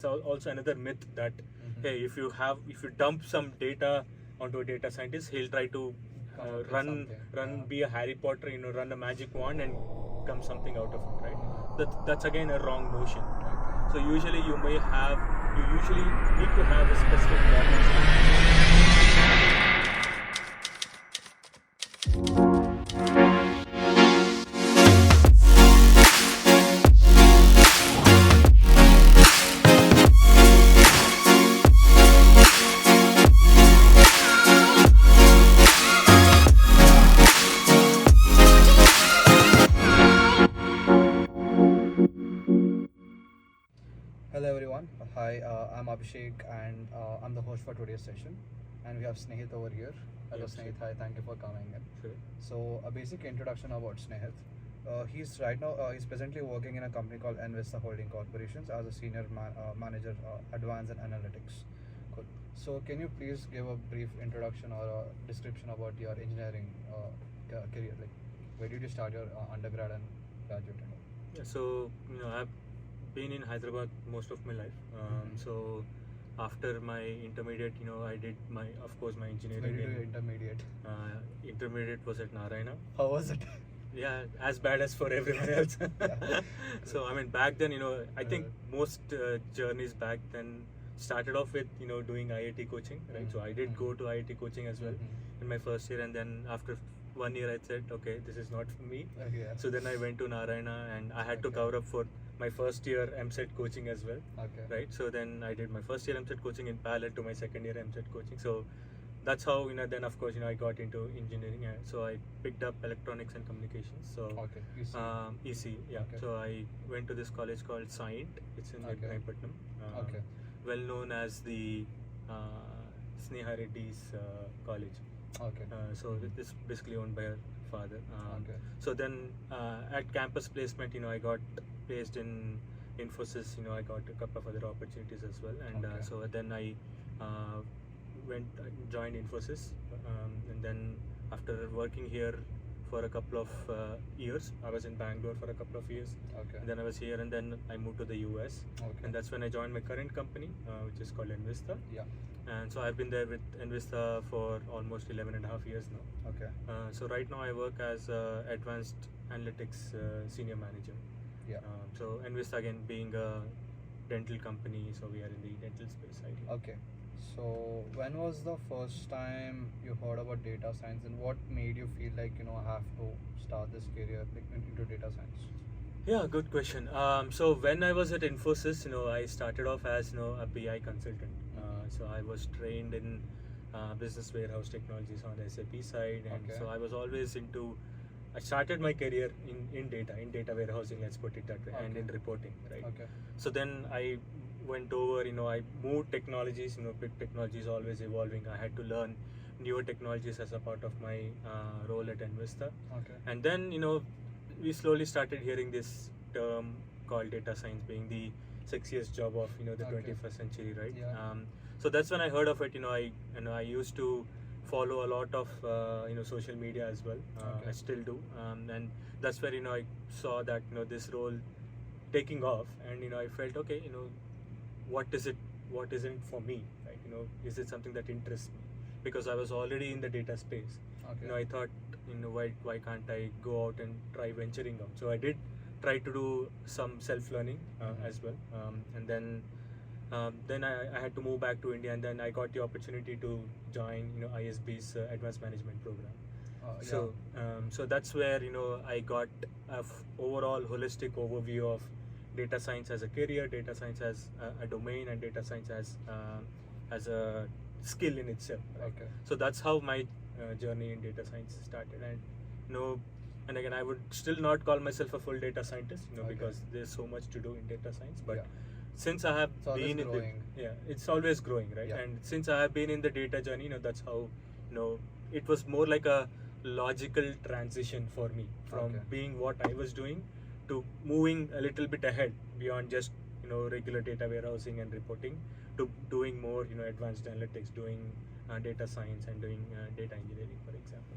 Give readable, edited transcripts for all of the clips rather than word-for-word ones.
also another myth that hey, if you dump some data onto a data scientist, he'll try to be a Harry Potter, run a magic wand and come something out of it, right? That's again a wrong notion, right? So usually you usually need to have a specific knowledge. Hello everyone. Hi, I'm Abhishek and I'm the host for today's session. And we have Snehith over here. Hello Snehith. Hi, thank you for coming in. Sure. So a basic introduction about Snehith. He's presently working in a company called enVISTA Holding Corporations as a senior manager, advanced and analytics. Cool. So can you please give a brief introduction or a description about your engineering career? Like, where did you start your undergrad and graduate? Yeah, so I've been in Hyderabad most of my life. So after my intermediate, I did my engineering. Where did you do intermediate? Intermediate was at Narayana. How was it? Yeah, as bad as for everyone else. So I mean, back then, I think most journeys back then started off with doing IIT coaching, right? So I did go to IIT coaching as well in my first year, and then after 1 year I said, okay, this is not for me. So then I went to Narayana and I had to cover up for my first year MSET coaching as well, right? So then I did my first year MSET coaching in parallel to my second year MSET coaching. So that's how then of course I got into engineering. So I picked up electronics and communications. So EC, yeah. So I went to this college called Snehith. It's in Ibrahimapatnam, well known as the Snehith college. So this is basically owned by her father. So then at campus placement, I got placed in Infosys. I got a couple of other opportunities as well, and so then I joined Infosys, and then after working here for a couple of years, I was in Bangalore for a couple of years, and then I was here, and then I moved to the US, and that's when I joined my current company, which is called enVISTA. And so I've been there with enVISTA for almost 11.5 years now. So right now I work as advanced analytics senior manager. So enVISTA again being a dental company, so we are in the dental space. So when was the first time you heard about data science, and what made you feel like I have to start this career into data science? Yeah, good question. So when I was at Infosys, I started off as a BI consultant. So I was trained in business warehouse technologies on the SAP side, and so I was always I started my career in data warehousing, let's put it that way, and in reporting, right? So then I went over, I moved technologies, big technologies always evolving. I had to learn newer technologies as a part of my role at enVISTA. And then, we slowly started hearing this term called data science being the sexiest job of, the 21st century, right? So that's when I heard of it. I used to follow a lot of social media as well. I still do, and that's where I saw that this role taking off, and I felt okay. What isn't for me, right? Is it something that interests me? Because I was already in the data space. I thought, why can't I go out and try venturing out? So I did try to do some self-learning as well, and then I had to move back to India, and then I got the opportunity to join ISB's advanced management program. So that's where I got a overall holistic overview of data science as a career, data science as a domain, and data science as a skill in itself. So that's how my journey in data science started, and again I would still not call myself a full data scientist, because there's so much to do in data science, but since I have been in it's always growing, right? And since I have been in the data journey, that's how it was more like a logical transition for me from being what I was doing to moving a little bit ahead beyond just regular data warehousing and reporting to doing more advanced analytics, doing data science, and doing data engineering, for example.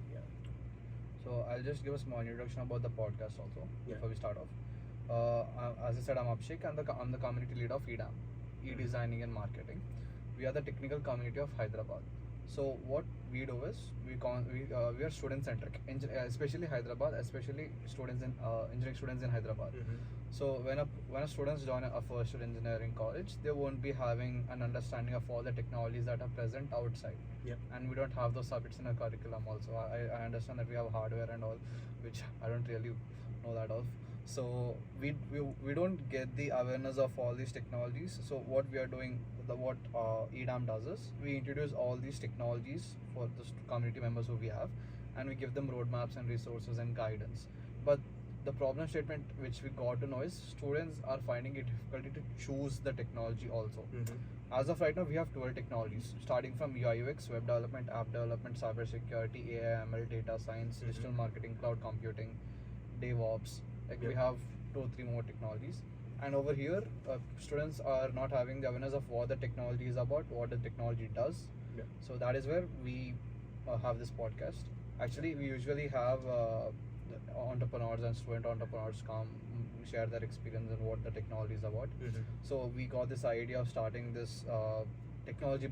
So I'll just give a small introduction about the podcast also before we start off. As I said, I'm Abhishek, and I'm the community lead of EDAM. e-designing and marketing. We are the technical community of Hyderabad. So what we do is we are student centric, especially Hyderabad, especially students in engineering students in Hyderabad. So when a students join a first year engineering college, they won't be having an understanding of all the technologies that are present outside. Yeah. And we don't have those subjects in our curriculum also. I understand that we have hardware and all, which I don't really know that of. So we don't get the awareness of all these technologies. So what we are doing, what EDAM does is we introduce all these technologies for the community members who we have, and we give them roadmaps and resources and guidance. But the problem statement which we got to know is students are finding it difficulty to choose the technology also. As of right now, we have 12 technologies, starting from UI UX, web development, app development, cybersecurity, AI, ML, data science, digital marketing, cloud computing, DevOps. Like we have 2 or 3 more technologies. And over here, students are not having the awareness of what the technology is about, what the technology does. So that is where we have this podcast. Actually, we usually have entrepreneurs and student entrepreneurs come share their experience and what the technology is about. So we got this idea of starting this technology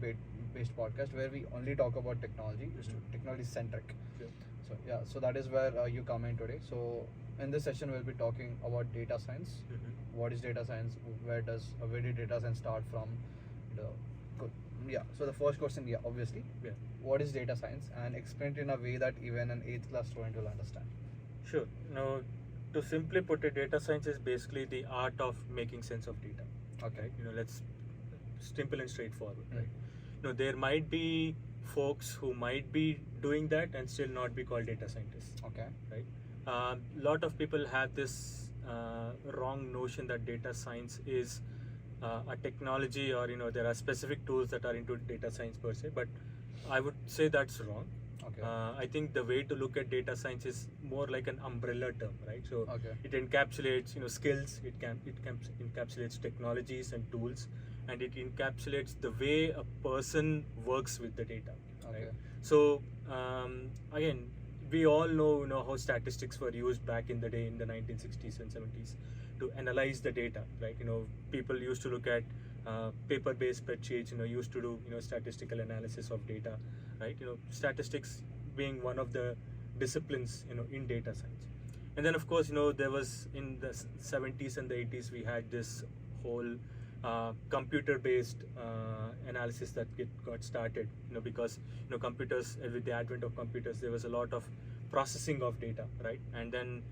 based podcast where we only talk about technology, technology centric. So yeah, so that is where you come in today. So in this session we'll be talking about data science. What is data science? Where did data science start from? Good. Yeah. So the first question, obviously, what is data science, and explain it in a way that even an 8th class student will understand. Sure. Now, to simply put it, data science is basically the art of making sense of data. Okay. Right? Let's simple and straightforward. Right. There might be folks who might be doing that and still not be called data scientists. Okay. Right. Lot of people have this wrong notion that data science is a technology, or there are specific tools that are into data science per se. But I would say that's wrong. Okay. I think the way to look at data science is more like an umbrella term, right? So Okay. it encapsulates skills, it encapsulates technologies and tools, and it encapsulates the way a person works with the data. Okay. Right? So again, we all know how statistics were used back in the day in the 1960s and 70s to analyze the data, right? People used to look at paper-based spreadsheets, used to do statistical analysis of data, right? Statistics being one of the disciplines in data science. And then of course there was in the 70s and the 80s we had this whole computer-based analysis that got started, because computers, with the advent of computers, there was a lot of processing of data, right? And then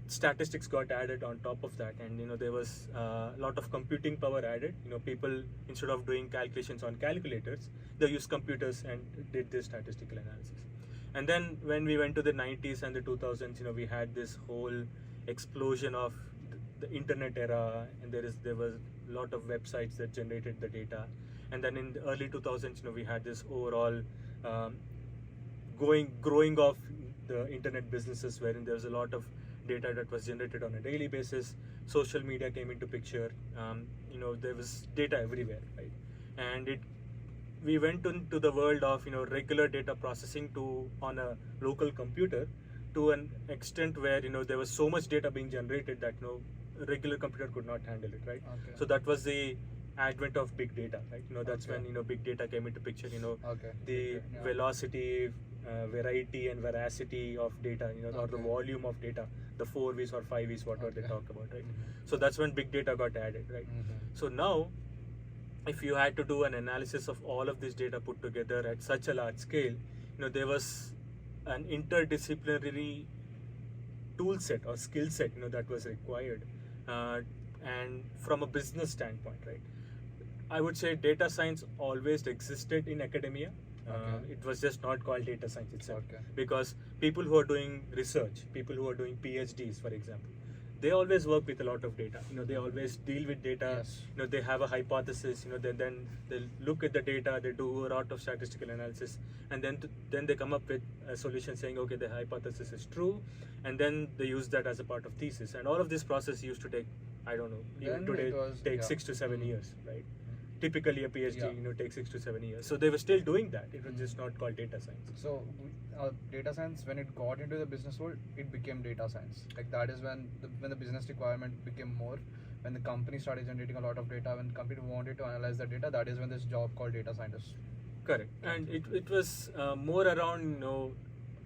statistics got added on top of that, and there was a lot of computing power added. People, instead of doing calculations on calculators, they used computers and did this statistical analysis. And then when we went to the 90s and the 2000s, we had this whole explosion of the internet era, and there was a lot of websites that generated the data. And then in the early 2000s, we had this overall growing of the internet businesses, wherein there was a lot of data that was generated on a daily basis. Social media came into picture. There was data everywhere, right? And we went into the world of regular data processing on a local computer, to an extent where there was so much data being generated that a regular computer could not handle it, right? Okay. So that was the advent of big data, right? That's Okay. when big data came into picture. Okay. The Yeah. velocity, variety and veracity of data, or the Okay. volume of data, the 4 V's or 5 V's, whatever they Okay. talk about, right? So that's when big data got added, right? So now, if you had to do an analysis of all of this data put together at such a large scale, there was an interdisciplinary tool set or skill set, that was required. And from a business standpoint, right? I would say data science always existed in academia. Okay. It was just not called data science itself. Okay. Because people who are doing research, people who are doing PhDs, for example, they always work with a lot of data. They always deal with data. Yes. They have a hypothesis. Then they look at the data. They do a lot of statistical analysis, and then they come up with a solution saying, okay, the hypothesis is true, and then they use that as a part of thesis. And all of this process used to take, I don't know, even Then today it was- takes yeah. 6 to 7 years, right? Typically a PhD, Yeah. takes 6 to 7 years. So they were still doing that. It was just not called data science. So data science, when it got into the business world, it became data science. Like that is when the business requirement became more, when the company started generating a lot of data, when the company wanted to analyze the data, that is when this job called data scientist. Correct. And it was more around,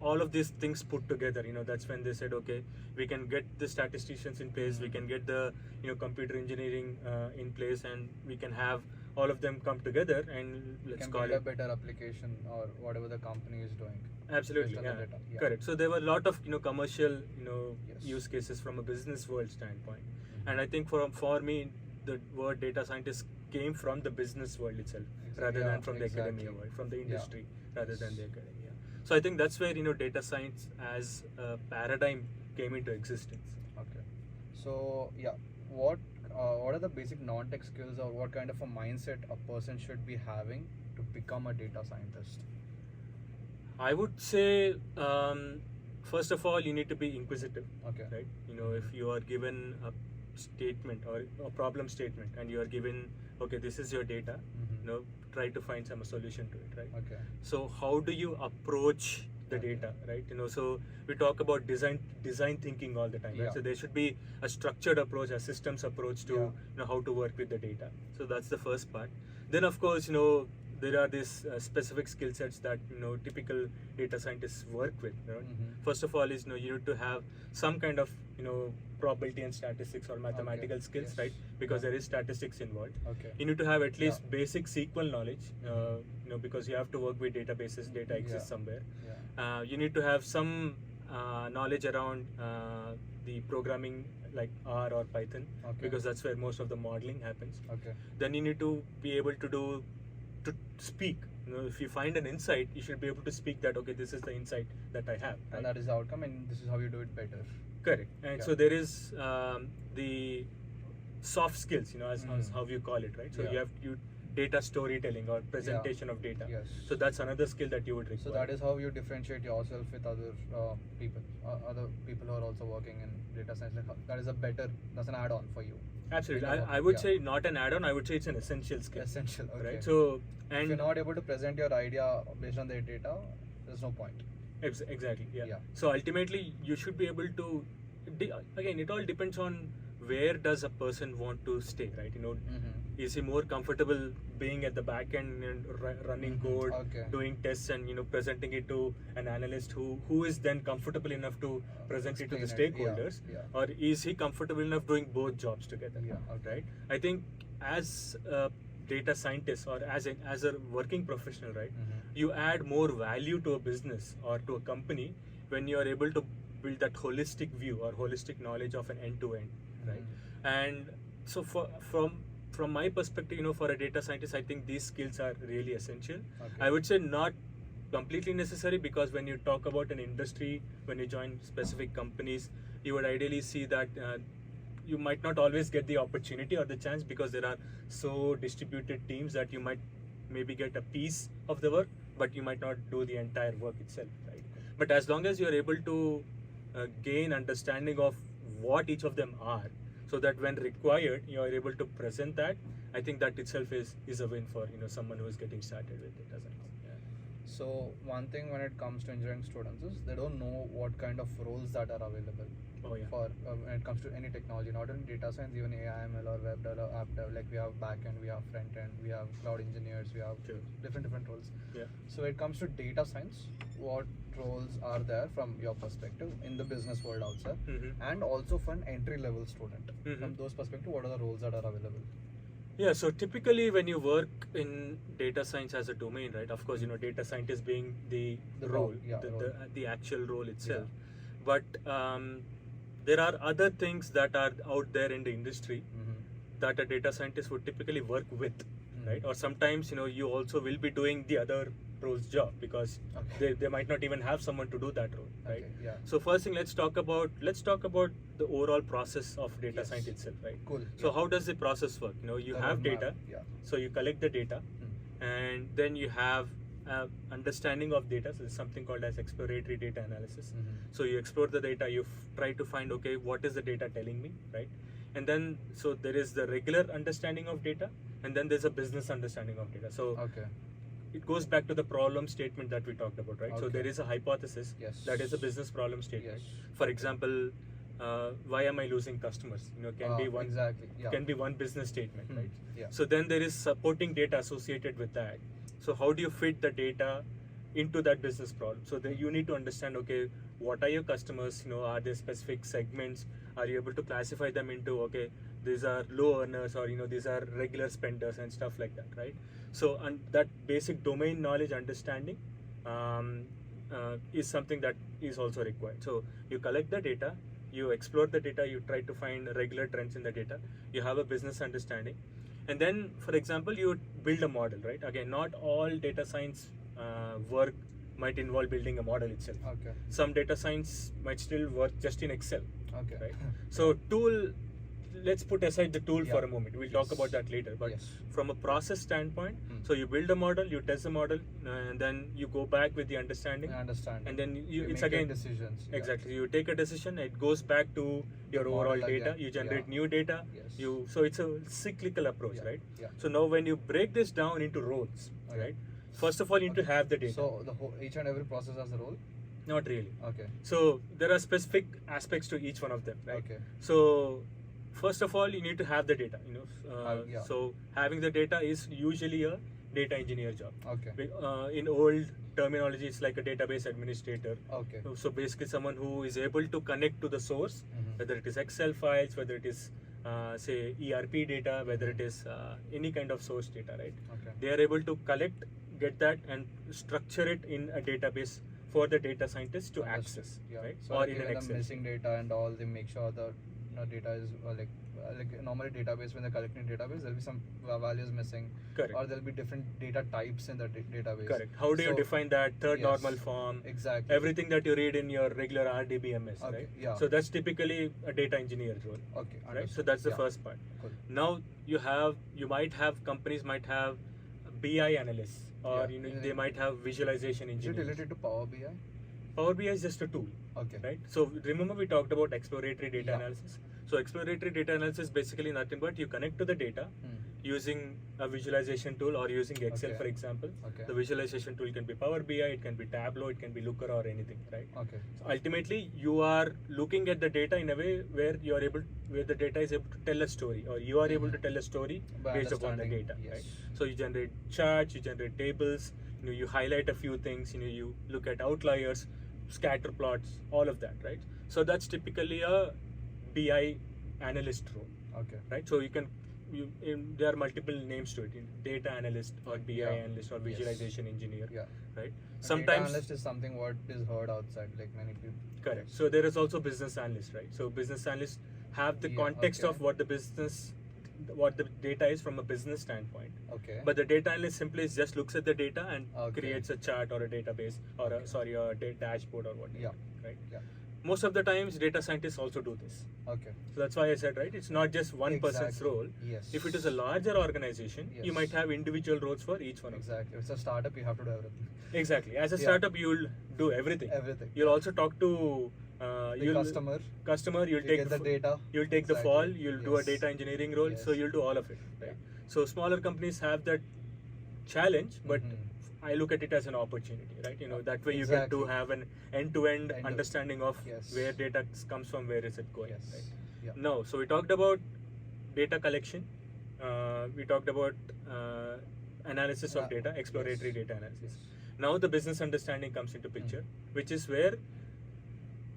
all of these things put together. That's when they said, okay, we can get the statisticians in place, we can get the, computer engineering in place, and we can have all of them come together and You let's can call build it. a better application or whatever the company is doing. Absolutely, based on the yeah. data. Yeah. Correct. So there were a lot of, commercial, Yes. use cases from a business world standpoint. Mhm. And I think for me, the word data scientist came from the business world itself, rather Yeah, than from the academia exactly. world, from the Yeah. industry, rather than Yes. the academia. So I think that's where, data science as a paradigm came into existence. Okay. So yeah, what are the basic non-tech skills, or what kind of a mindset a person should be having to become a data scientist? I would say, first of all, you need to be inquisitive, Okay. right? If you are given a statement or a problem statement, and you are given, okay, this is your data, Mhm. try to find some solution to it, right? Okay. So how do you approach the Okay. data, right? So we talk about design thinking all the time, right? Yeah. So there should be a structured approach, a systems approach to Yeah. how to work with the data. So that's the first part. Then of course, there are these specific skill sets that typical data scientists work with. Mhm. First of all is you need to have some kind of probability and statistics or mathematical skills, Yes. right? Because Yeah. there is statistics involved. Okay. You need to have at least Yeah. basic SQL knowledge, Mhm. because you have to work with databases. Data exists Yeah. somewhere. Yeah. You need to have some knowledge around the programming like R or Python, Okay. because that's where most of the modeling happens. Okay. Then you need to be able to speak. If you find an insight, you should be able to speak that, okay, this is the insight that I have, right? And that is the outcome, and this is how you do it better. Correct. And Yeah. so there is the soft skills, as how you call it, right? So Yeah. you data storytelling or presentation of data. Yes. So that's another skill that you would require. So that is how you differentiate yourself with other other people who are also working in data science. That is that's an add-on for you. Absolutely. You know, I would yeah. say not an add-on. I would say it's an essential skill. Essential. Okay. Right. So if you're not able to present your idea based on their data, there's no point. Exactly. Yeah. Yeah. So ultimately, you should be able to. Again, it all depends on where does a person want to stay, right? Mm-hmm. Is he more comfortable being at the back end and running Mhm. code, Okay. doing tests, and presenting it to an analyst who is then comfortable enough to present it to the Explain it. Yeah, stakeholders, yeah. or is he comfortable enough doing both jobs together? Yeah, okay. Right. I think as a data scientist or as a working professional, right, Mhm. you add more value to a business or to a company when you are able to build that holistic view or holistic knowledge of an end to end, right? Mhm. And so from my perspective, for a data scientist, I think these skills are really essential. Okay. I would say not completely necessary, because when you talk about an industry, when you join specific companies, you would ideally see that you might not always get the opportunity or the chance, because there are so distributed teams that you might maybe get a piece of the work, but you might not do the entire work itself, right? But as long as you're able to gain understanding of what each of them are, so that when required you are able to present that, I think that itself is a win for someone who is getting started with data science. Yeah. So one thing when it comes to engineering students is they don't know what kind of roles that are available. Oh, yeah. For when it comes to any technology, not only data science, even AI, ML, or web dev, app dev. Like we have backend, we have front end, we have cloud engineers, we have Sure. different roles. Yeah. So when it comes to data science, what roles are there from your perspective in the business world outside, Mhm. and also for an entry level student? Mhm. From those perspective, what are the roles that are available? Yeah, so typically when you work in data science as a domain, right, of course, data scientist being the The role, role, yeah, role. the actual role itself. But there are other things that are out there in the industry Mm-hmm. that a data scientist would typically work with, Mhm. right? Or sometimes, you also will be doing the other role's job, because Okay. they might not even have someone to do that role, right? Okay, yeah. So first thing, let's talk about the overall process of data Yes. science itself, right? Cool. So Yeah. how does the process work? You The have roadmap, data, yeah. so you collect the data, Mm. and then you have understanding of data. So there's something called as exploratory data analysis. Mhm. So you explore the data, you try to find, okay, what is the data telling me, right? And then so there is the regular understanding of data, and then there's a business understanding of data. So Okay. it goes back to the problem statement that we talked about, right? So Okay. there is a hypothesis Yes. that is a business problem statement. Yes. For example, why am I losing customers? Can be one exactly. Yeah. can be one business statement, right? Yeah. So then there is supporting data associated with that. So how do you fit the data into that business problem? So then you need to understand, okay, what are your customers? Are there specific segments? Are you able to classify them into, okay, these are low earners, or these are regular spenders and stuff like that, right? So and that basic domain knowledge understanding is something that is also required. So you collect the data, you explore the data, you try to find regular trends in the data, you have a business understanding, and then, for example, you build a model, right? Again, not all data science work might involve building a model itself. Okay. Some data science might still work just in Excel. Okay. Right? So tool, let's put aside the tool for a moment. We'll talk Yes. about that later. But Yes. from a process standpoint, so you build a model, you test the model, and then you go back with the understanding. I understand. And then You it's make your again decisions. Yeah. exactly. You take a decision, it goes back to your The overall model data. again. You generate Yeah. new data. Yes. So it's a cyclical approach, Yeah. right? Yeah. So now when you break this down into roles, Okay. right? First of all, you need to have the data. So each and every process has a role. Not really. Okay. So there are specific aspects to each one of them, right? Okay. So first of all, you need to have the data. Yeah. So having the data is usually a data engineer job. Okay. In old terminology, it's like a database administrator. Okay. So basically, someone who is able to connect to the source, Mhm. whether it is Excel files, whether it is say ERP data, whether it is any kind of source data, right? Okay. They are able to collect, get that, and structure it in a database for the data scientists to Understood. access, Yeah. right? So Or like in an even the Excel. missing data and all, they make sure the data is like normally database, when they're collecting database, there'll be some values missing. Correct. Or there'll be different data types in the database. Correct. How do you So- define that third Yes. normal form? Exactly. Everything that you read in your regular RDBMS, Okay, right? yeah. So that's typically a data engineer role, Okay. right? So Understood. that's the Yeah. first part. Cool. Now companies might have BI analysts, or Yeah. they might have visualization Is it engineers. related to Power BI? Power BI is just a tool, Okay. right? So remember we talked about exploratory data Yeah. analysis. So exploratory data analysis is basically nothing but you connect to the data using a visualization tool or using Excel, Okay. for example. Okay. The visualization tool can be Power BI, it can be Tableau, it can be Looker or anything, right? Okay. So ultimately, you are looking at the data in a way where where the data is able to tell a story, or you are able to tell a story By based upon the understanding, data, yes. right? So you generate charts, you generate tables, you highlight a few things, you look at outliers, scatter plots, all of that, right? So that's typically a BI analyst role, Okay. right? So there are multiple names to it, data analyst or BI Yeah. analyst or Yes. visualization engineer, Yeah. right? Data Sometimes analyst is something what is heard outside, like many people. correct. So there is also business analyst, right? So business analysts have the Yeah, context okay. of what the data is from a business standpoint. Okay. But the data analyst simply just looks at the data and Okay. creates a chart or a database or a dashboard or whatever, Yeah. right? Yeah. Most of the times, data scientists also do this. Okay. So that's why I said, right, it's not just one person's Exactly. role. Yes. If it is a larger organization, you Yes. might have individual roles for each one of them. Exactly. If it's a startup, you have to do everything. Exactly. As a Yeah. startup, you'll do everything. Everything. You'll also talk to The customer. You'll You take get the data. You'll take the Exactly. fall. You'll do a Yes. data engineering role. So Yes. you'll do all of it, right? Yeah. So smaller companies have that challenge, but Mhm. I look at it as an opportunity, right? That way you get to Exactly. have an end-to-end End of- understanding of Yes. where data comes from, where is it going, Yes. right? Yeah. No, so we talked about data collection. We talked about analysis of data, exploratory Yes. data analysis. Yes. Now the business understanding comes into picture, which is where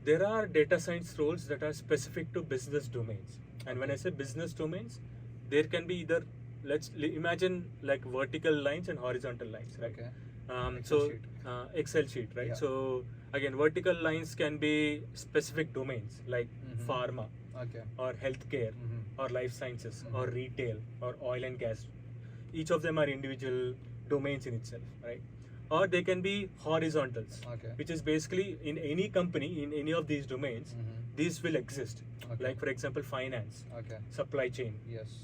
there are data science roles that are specific to business domains. And when I say business domains, there can be either, imagine like vertical lines and horizontal lines, right? Okay. So Excel sheet. Excel sheet, right? Yeah. So again, vertical lines can be specific domains like Mhm. pharma Okay. or healthcare Mhm. or life sciences Mhm. or retail or oil and gas. Each of them are individual domains in itself, right? Or they can be horizontals, Okay. which is basically in any company, in any of these domains, Mhm. these will exist. Okay. Like for example, finance, Okay. supply chain, Yes.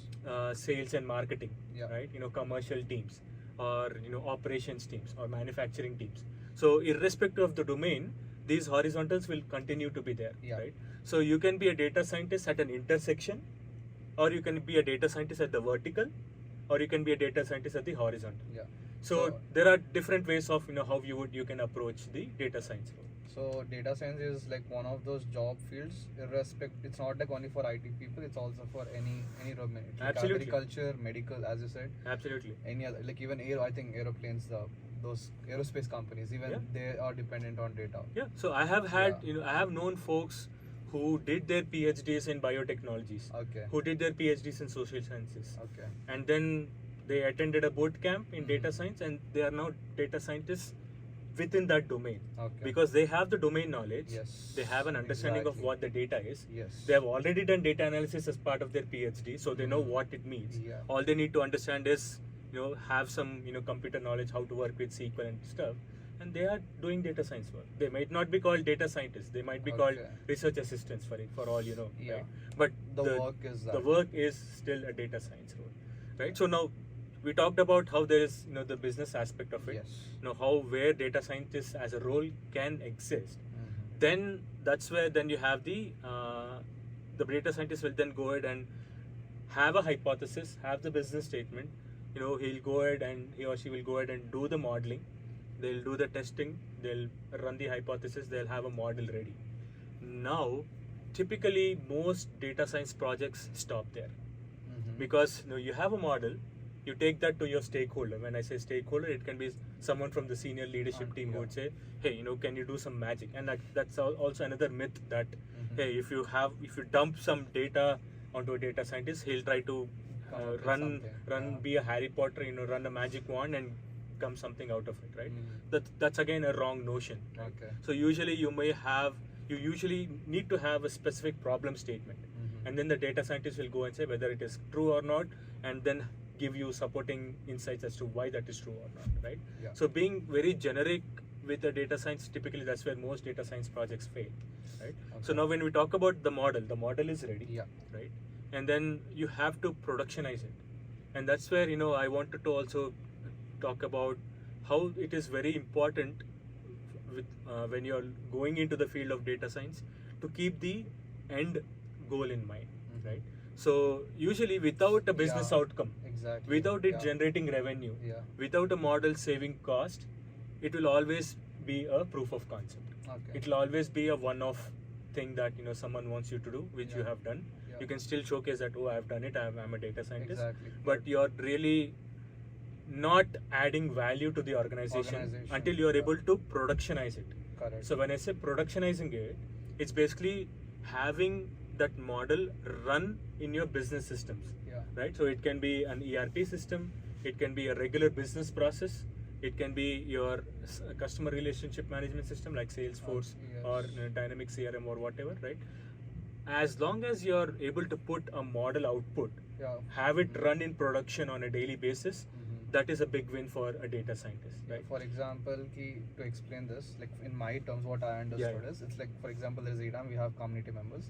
sales and marketing, Yeah. right? Commercial teams, or operations teams, or manufacturing teams. So irrespective of the domain, these horizontals will continue to be there, Yeah. right? So you can be a data scientist at an intersection, or you can be a data scientist at the vertical, or you can be a data scientist at the horizontal. Yeah. So there are different ways of how you can approach the data science role. So data science is like one of those job fields. It's not like only for IT people. It's also for any domain. It's like Absolutely. agriculture, medical, as you said. Absolutely. Any other, like even I think aeroplanes, those aerospace companies, even Yeah. they are dependent on data. Yeah. So I have had, Yeah. I have known folks who did their PhDs in biotechnologies, Okay. who did their PhDs in social sciences, Okay. and then they attended a boot camp in data Mhm. science, and they are now data scientists within that domain. Okay. Because they have the domain knowledge, Yes, they have an understanding of exactly. what the data is. Yes. They have already done data analysis as part of their PhD, so they know Mhm. what it means. Yeah. All they need to understand is, have some, computer knowledge, how to work with SQL and stuff, and they are doing data science work. They might not be called data scientists; they might be called Okay. research assistants for it, for all you know, Yeah. right? But The work is the that. work is still a data science role, right? So now we talked about how there is, the business aspect of it. Yes. How where data scientists as a role can exist. Mhm. Then that's where then you have the data scientist will then go ahead and have a hypothesis, have the business statement. He'll go ahead and he or she will go ahead and do the modeling. They'll do the testing. They'll run the hypothesis. They'll have a model ready. Now, typically most data science projects stop there Mhm. because you have a model. You take that to your stakeholder. When I say stakeholder, it can be someone from the senior leadership team who Yeah. would say, hey, can you do some magic? And that's also another myth that Mhm. hey, if you dump some data onto a data scientist, he'll try to Come up with run something. Yeah. be a Harry Potter, run a magic wand and come something out of it, right? Mhm. That's again a wrong notion, right? Okay. So usually you usually need to have a specific problem statement, Mhm. and then the data scientist will go and say whether it is true or not, and then give you supporting insights as to why that is true or not, right? Yeah. So being very generic with the data science, typically that's where most data science projects fail, right? So Okay. now when we talk about the model is ready, Yeah. right? And then you have to productionize it, and that's where I wanted to also talk about how it is very important with when you're going into the field of data science to keep the end goal in mind, Mhm. right? So usually without a business Yeah. outcome, Exactly. without it Yeah. generating revenue, Yeah. without a model saving cost, it will always be a proof of concept. Okay. It will always be a one-off thing that someone wants you to do, which you Yeah. have done. Yeah. You can still showcase that, oh, I've done it, I'm a data scientist. Exactly. But you're really not adding value to the organization until you're yeah. able to productionize it. Correct. So when I say productionizing it, it's basically having that model run in your business systems, Yeah. right? So it can be an ERP system, it can be a regular business process, it can be your customer relationship management system like Salesforce Yes. or Dynamic CRM or whatever, right? As long as you're able to put a model output, Yeah. have it run in production on a daily basis, Mhm. that is a big win for a data scientist, Yeah, right? for example, to explain this, like in my terms, what I understood Yeah. is, it's like, for example, there is EDAM, we have community members.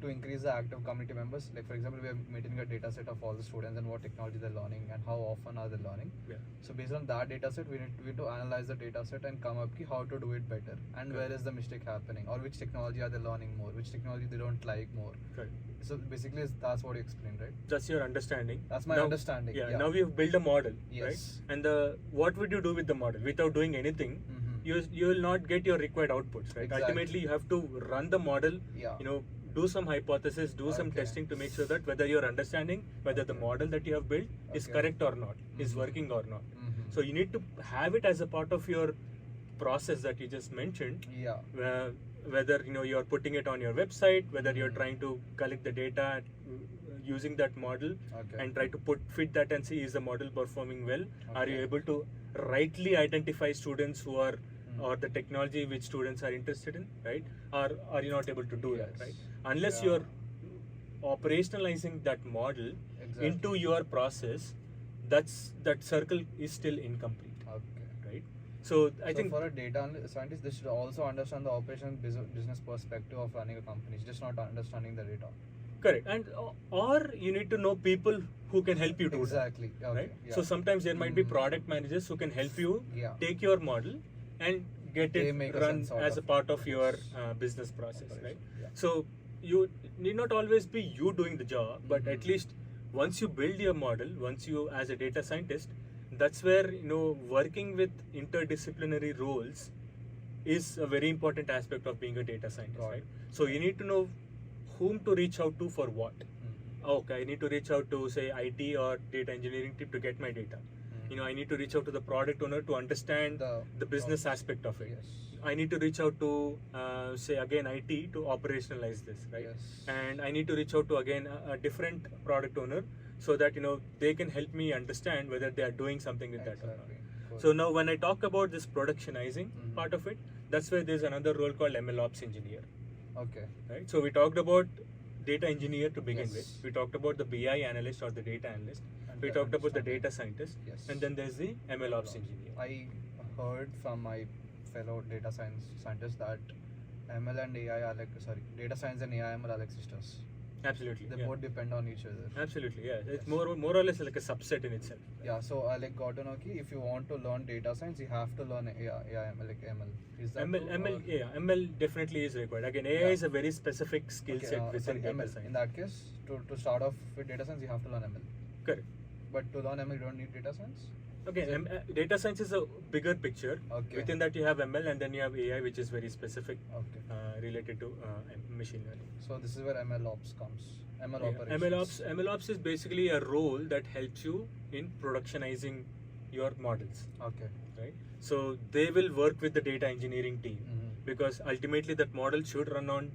To increase the active community members, like for example, we are maintaining a data set of all the students and what technology they're learning and how often are they learning. Yeah. So based on that data set, we need to analyze the data set and come up with how to do it better and where is the mistake happening or which technology are they learning more, which technology they don't like more. Correct. So basically, that's what you explained, right? That's your understanding. That's my understanding. Yeah. Now we've built a model, Yes. right? And what would you do with the model without doing anything? Mhm. You will not get your required outputs, right? Exactly. Ultimately, you have to run the model. Yeah. Do some hypothesis, do some Okay. testing to make sure that whether you're understanding whether the Okay. model that you have built is Okay. correct or not, is Mhm. working or not. Mhm. So you need to have it as a part of your process that you just mentioned. Yeah. Whether you're putting it on your website, whether you're Mhm. trying to collect the data using that model Okay. and try to fit that and see is the model performing well. Are you Okay. able to rightly identify students who are or the technology which students are interested in, right? Or are you not able to do that, Yes. right? Unless Yeah. you're operationalizing that model Exactly. into your process, that circle is still incomplete, Okay. right? So I So think for a data scientist, they should also understand the operation business perspective of running a company. It's just not understanding the data. correct, and or you need to know people who can help you do Exactly. that, Okay. right? Yeah. So sometimes there might be Mhm. product managers who can help you Yeah. take your model and get They it make a run sense out as a of part it. of your Yes. business process, Operation, right? yeah. So you need not always be you doing the job, but Mhm. at least once you build your model, once you as a data scientist, that's where working with interdisciplinary roles is a very important aspect of being a data scientist, Got right? it. So you need to know whom to reach out to for what. Okay, I need to reach out to say IT or data engineering team to get my data. I need to reach out to the product owner to understand the business aspect of it. Yes. I need to reach out to say again IT to operationalize this, right? Yes. And I need to reach out to again a different product owner so that they can help me understand whether they are doing something with that or not. Exactly. Cool. So now when I talk about this productionizing Mhm. part of it, that's where there's another role called MLOps engineer, Okay. right? So we talked about data engineer to begin Yes. with. We talked about the BI analyst or the data analyst. And We the talked about the understanding. data scientist. Yes. And then there's the MLOps engineer. I heard from my fellow data scientists that ML and AI are data science and AI ML are like sisters. Absolutely. They yeah. both depend on each other. Absolutely, yeah. It's Yes. more or less like a subset in itself. Yeah, so I got to know ki if you want to learn data science, you have to learn AI ML, like ML. Is that ML, true, or- ML definitely is required. Again, AI Yeah. is a very specific skill Okay, set within sorry, data ML. science. In that case, to start off with data science, you have to learn ML. Correct. But to learn ML, you don't need data science? Again, Is it- data science is a bigger picture. Okay. Within that, you have ML and then you have AI, which is very specific, Okay. related to machine learning. So this is where ML ops comes. ML Yeah, operations. MLOps is basically a role that helps you in productionizing your models, Okay. right? So they will work with the data engineering team Mhm. because ultimately that model should run on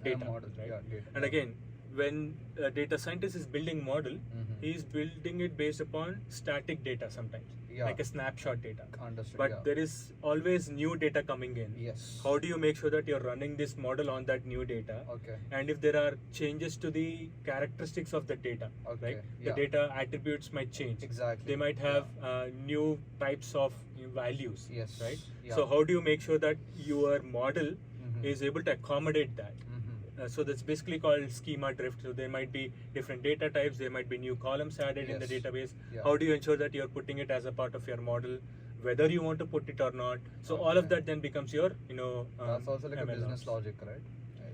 data, model, right? yeah, data. And again, when a data scientist is building model, Mhm. he is building it based upon static data sometimes, Yeah. like a snapshot data. Understood. But yeah. there is always new data coming in. Yes. How do you make sure that you're running this model on that new data? Okay. And if there are changes to the characteristics of the data, Okay, right? yeah. The data attributes might change. Exactly. They might have new types of values, Yes, right? yeah. So how do you make sure that your model Mhm. is able to accommodate that? Mhm. So that's basically called schema drift. So there might be different data types, there might be new columns added in the Yes. database. Yeah. How do you ensure that you're putting it as a part of your model, whether you want to put it or not? So all of Okay. that then becomes your, That's also like a ML business ops. logic, right?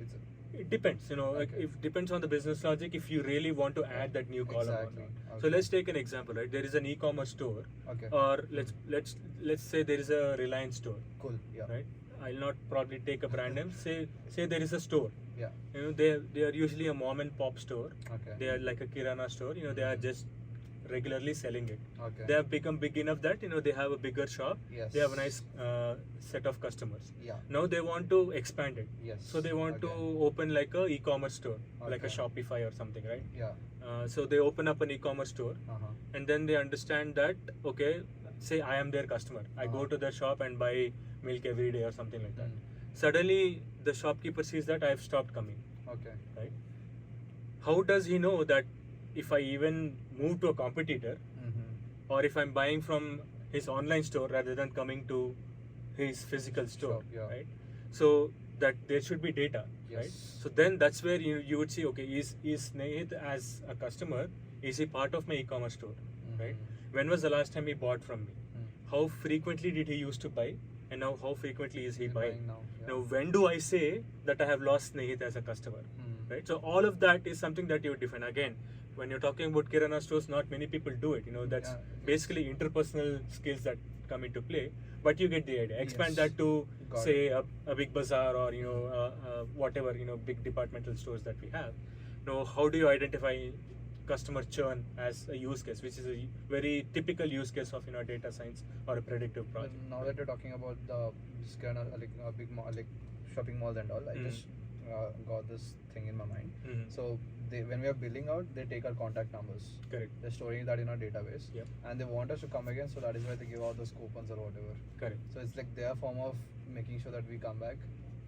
It's It depends, like Okay. it depends on the business logic if you really want to add that new column Exactly. or not. Okay. So let's take an example, right? There is an e-commerce store, Okay. or let's say there is a Reliance store, Cool. Yeah. right? I'll not probably take a brand name. Say there is a store. Yeah. They are usually a mom and pop store. Okay. They are like a kirana store. They are just regularly selling it. Okay. They have become big enough that they have a bigger shop. Yes. They have a nice set of customers. Yeah. Now they want to expand it. Yes. So they want to Okay. open like a e-commerce store, like a Okay. Shopify or something, right? Yeah. So they open up an e-commerce store, Uh-huh. and then they understand that okay, say I am their customer. I go Uh-huh. to their shop and buy milk every day or something like that. Mm. Suddenly, the shopkeeper sees that I have stopped coming, Okay. right? How does he know that if I even move to a competitor, Mm-hmm. or if I'm buying from his online store rather than coming to his physical store, Shop, yeah. right? So that there should be data, right? Yes. So then that's where you would see, okay, is Snehith as a customer, is he part of my e-commerce store, right? Mhm. When was the last time he bought from me? Mm. How frequently did he used to buy, and now how frequently is he You're buying? buying now, yeah. Now when do I say that I have lost Snehith as a customer? Mm. Right? So all of that is something that you define. Again, when you're talking about kirana stores, not many people do it. That's Yeah, it's- basically interpersonal skills that come into play. But you get the idea. Expand Yes. that to Got say it. a big bazaar, or whatever big departmental stores that we have. Now, how do you identify customer churn as a use case, which is a very typical use case of data science or a predictive But project. now that you're talking about this kind of big mall, like shopping malls and all, I Mhm. just got this thing in my mind. Mhm. So when we are billing out, they take our contact numbers. Correct. They're storing that in our database. Yep. And they want us to come again, so that is why they give out those coupons or whatever. Correct. So it's like their form of making sure that we come back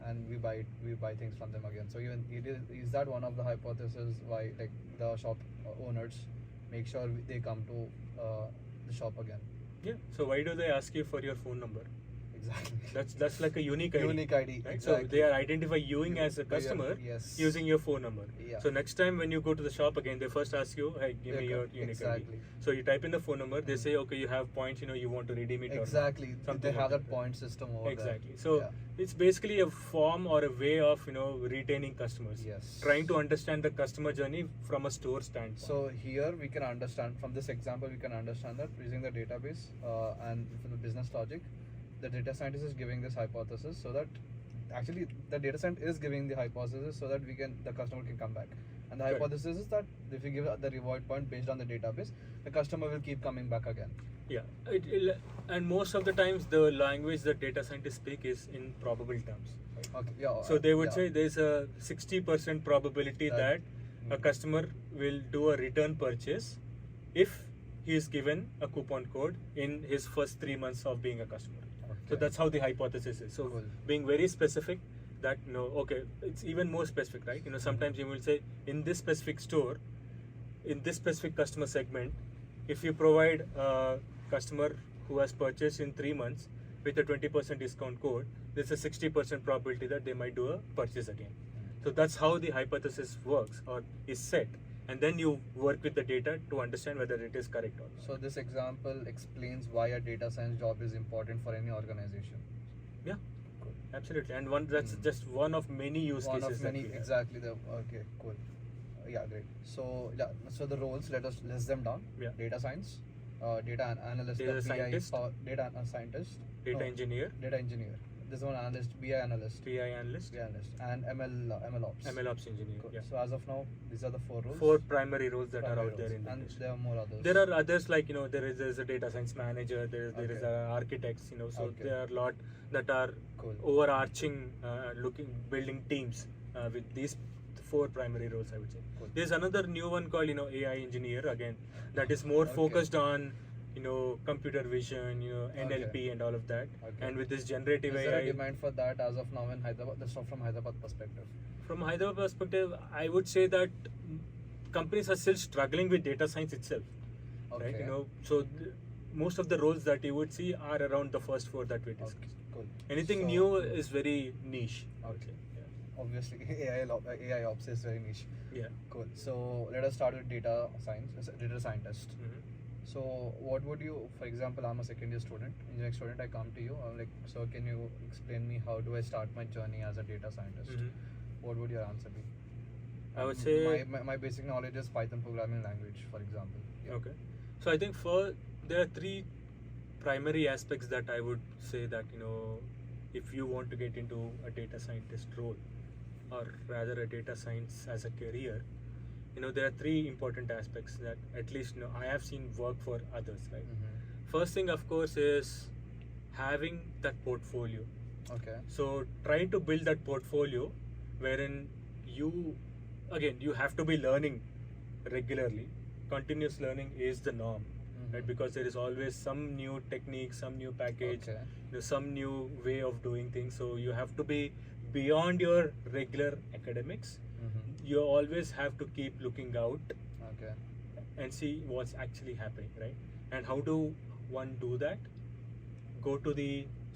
and we buy things from them again. So even is that one of the hypotheses why like the shop owners make sure they come to the shop again? Yeah. So why do they ask you for your phone number? Exactly. That's like a unique ID. Unique ID, Right? exactly. So they are identifying you as a By your- customer yes. using your phone number. Yeah. So next time when you go to the shop again, they first ask you, hey, give me Yeah, your unique exactly. ID. So you type in the phone number, they Mm. say, okay, you have points, you want to redeem it. Exactly. Or something They have like that point system over Exactly. there. So Yeah. it's basically a form or a way of retaining customers. Yes. Trying to understand the customer journey from a store standpoint. So here we can understand from this example, we can understand that using the database and from the business logic, the data scientist is giving this hypothesis so that actually the data scientist is giving the hypothesis so that the customer can come back. And the Correct. hypothesis is that if you give the reward point based on the database, the customer will keep coming back again. Yeah, and most of the times the language that data scientists speak is in probable terms. Okay. Yeah. So they would yeah. say there's a 60% probability that a customer will do a return purchase if he is given a coupon code in his first 3 months of being a customer. So Okay. that's how the hypothesis is. So Cool. being very specific that, okay, it's even more specific, right? Sometimes you will say in this specific store, in this specific customer segment, if you provide a customer who has purchased in 3 months with a 20% discount code, there's a 60% probability that they might do a purchase again. So that's how the hypothesis works or is set. And then you work with the data to understand whether it is correct or not. So this example explains why a data science job is important for any organization. Yeah, Cool. absolutely. And that's Mm. just one of many use One cases of many, that we have. exactly. Okay, cool. Yeah, great. So so the roles, let us list them down. Yeah. Data science, data analyst, Data the scientist. data scientist, Data no, engineer, data engineer. This one analyst, BI analyst, BI analyst, and ML ops. ML ops engineer. Cool. Yeah. So as of now, these are the 4 roles. 4 primary roles that are Primary out there roles. in the and industry. there are more others. There are others like there's a data science manager, there is Okay. a architects, so Okay. there are a lot that are Cool. overarching building teams with these 4 primary roles, I would say. Cool. There's another new one called AI engineer again that is more Okay. focused on computer vision, NLP and all of that. Okay. And with this generative Is there a AI, demand for that as of now in Hyderabad? That's not from Hyderabad perspective. from Hyderabad perspective, I would say that companies are still struggling with data science itself. Okay. Right? So most of the roles that you would see are around the first 4 that we discussed. Okay. Cool. Anything So- new is very niche. I would Okay. say. Obviously, AI ops is very niche. Yeah. Cool. So let us start with data scientist. Mhm. So what would you, for example, I'm a second year student, engineering student. I come to you. I'm like, so can you explain me how do I start my journey as a data scientist? Mhm. What would your answer be? I would say- my basic knowledge is Python programming language, for example. Yeah. Okay. So I think there are 3 primary aspects that I would say that if you want to get into a data scientist role, or rather a data science as a career, there are 3 important aspects that at least I have seen work for others, right? Mhm. First thing, of course, is having that portfolio. Okay. So try to build that portfolio wherein you have to be learning regularly. Continuous learning is the norm, right? Mhm. Because there is always some new technique, some new package, Okay. some new way of doing things. So you have to be beyond your regular academics. Mhm. You always have to keep looking out Okay. and see what's actually happening, right? And how do one do that? Go to the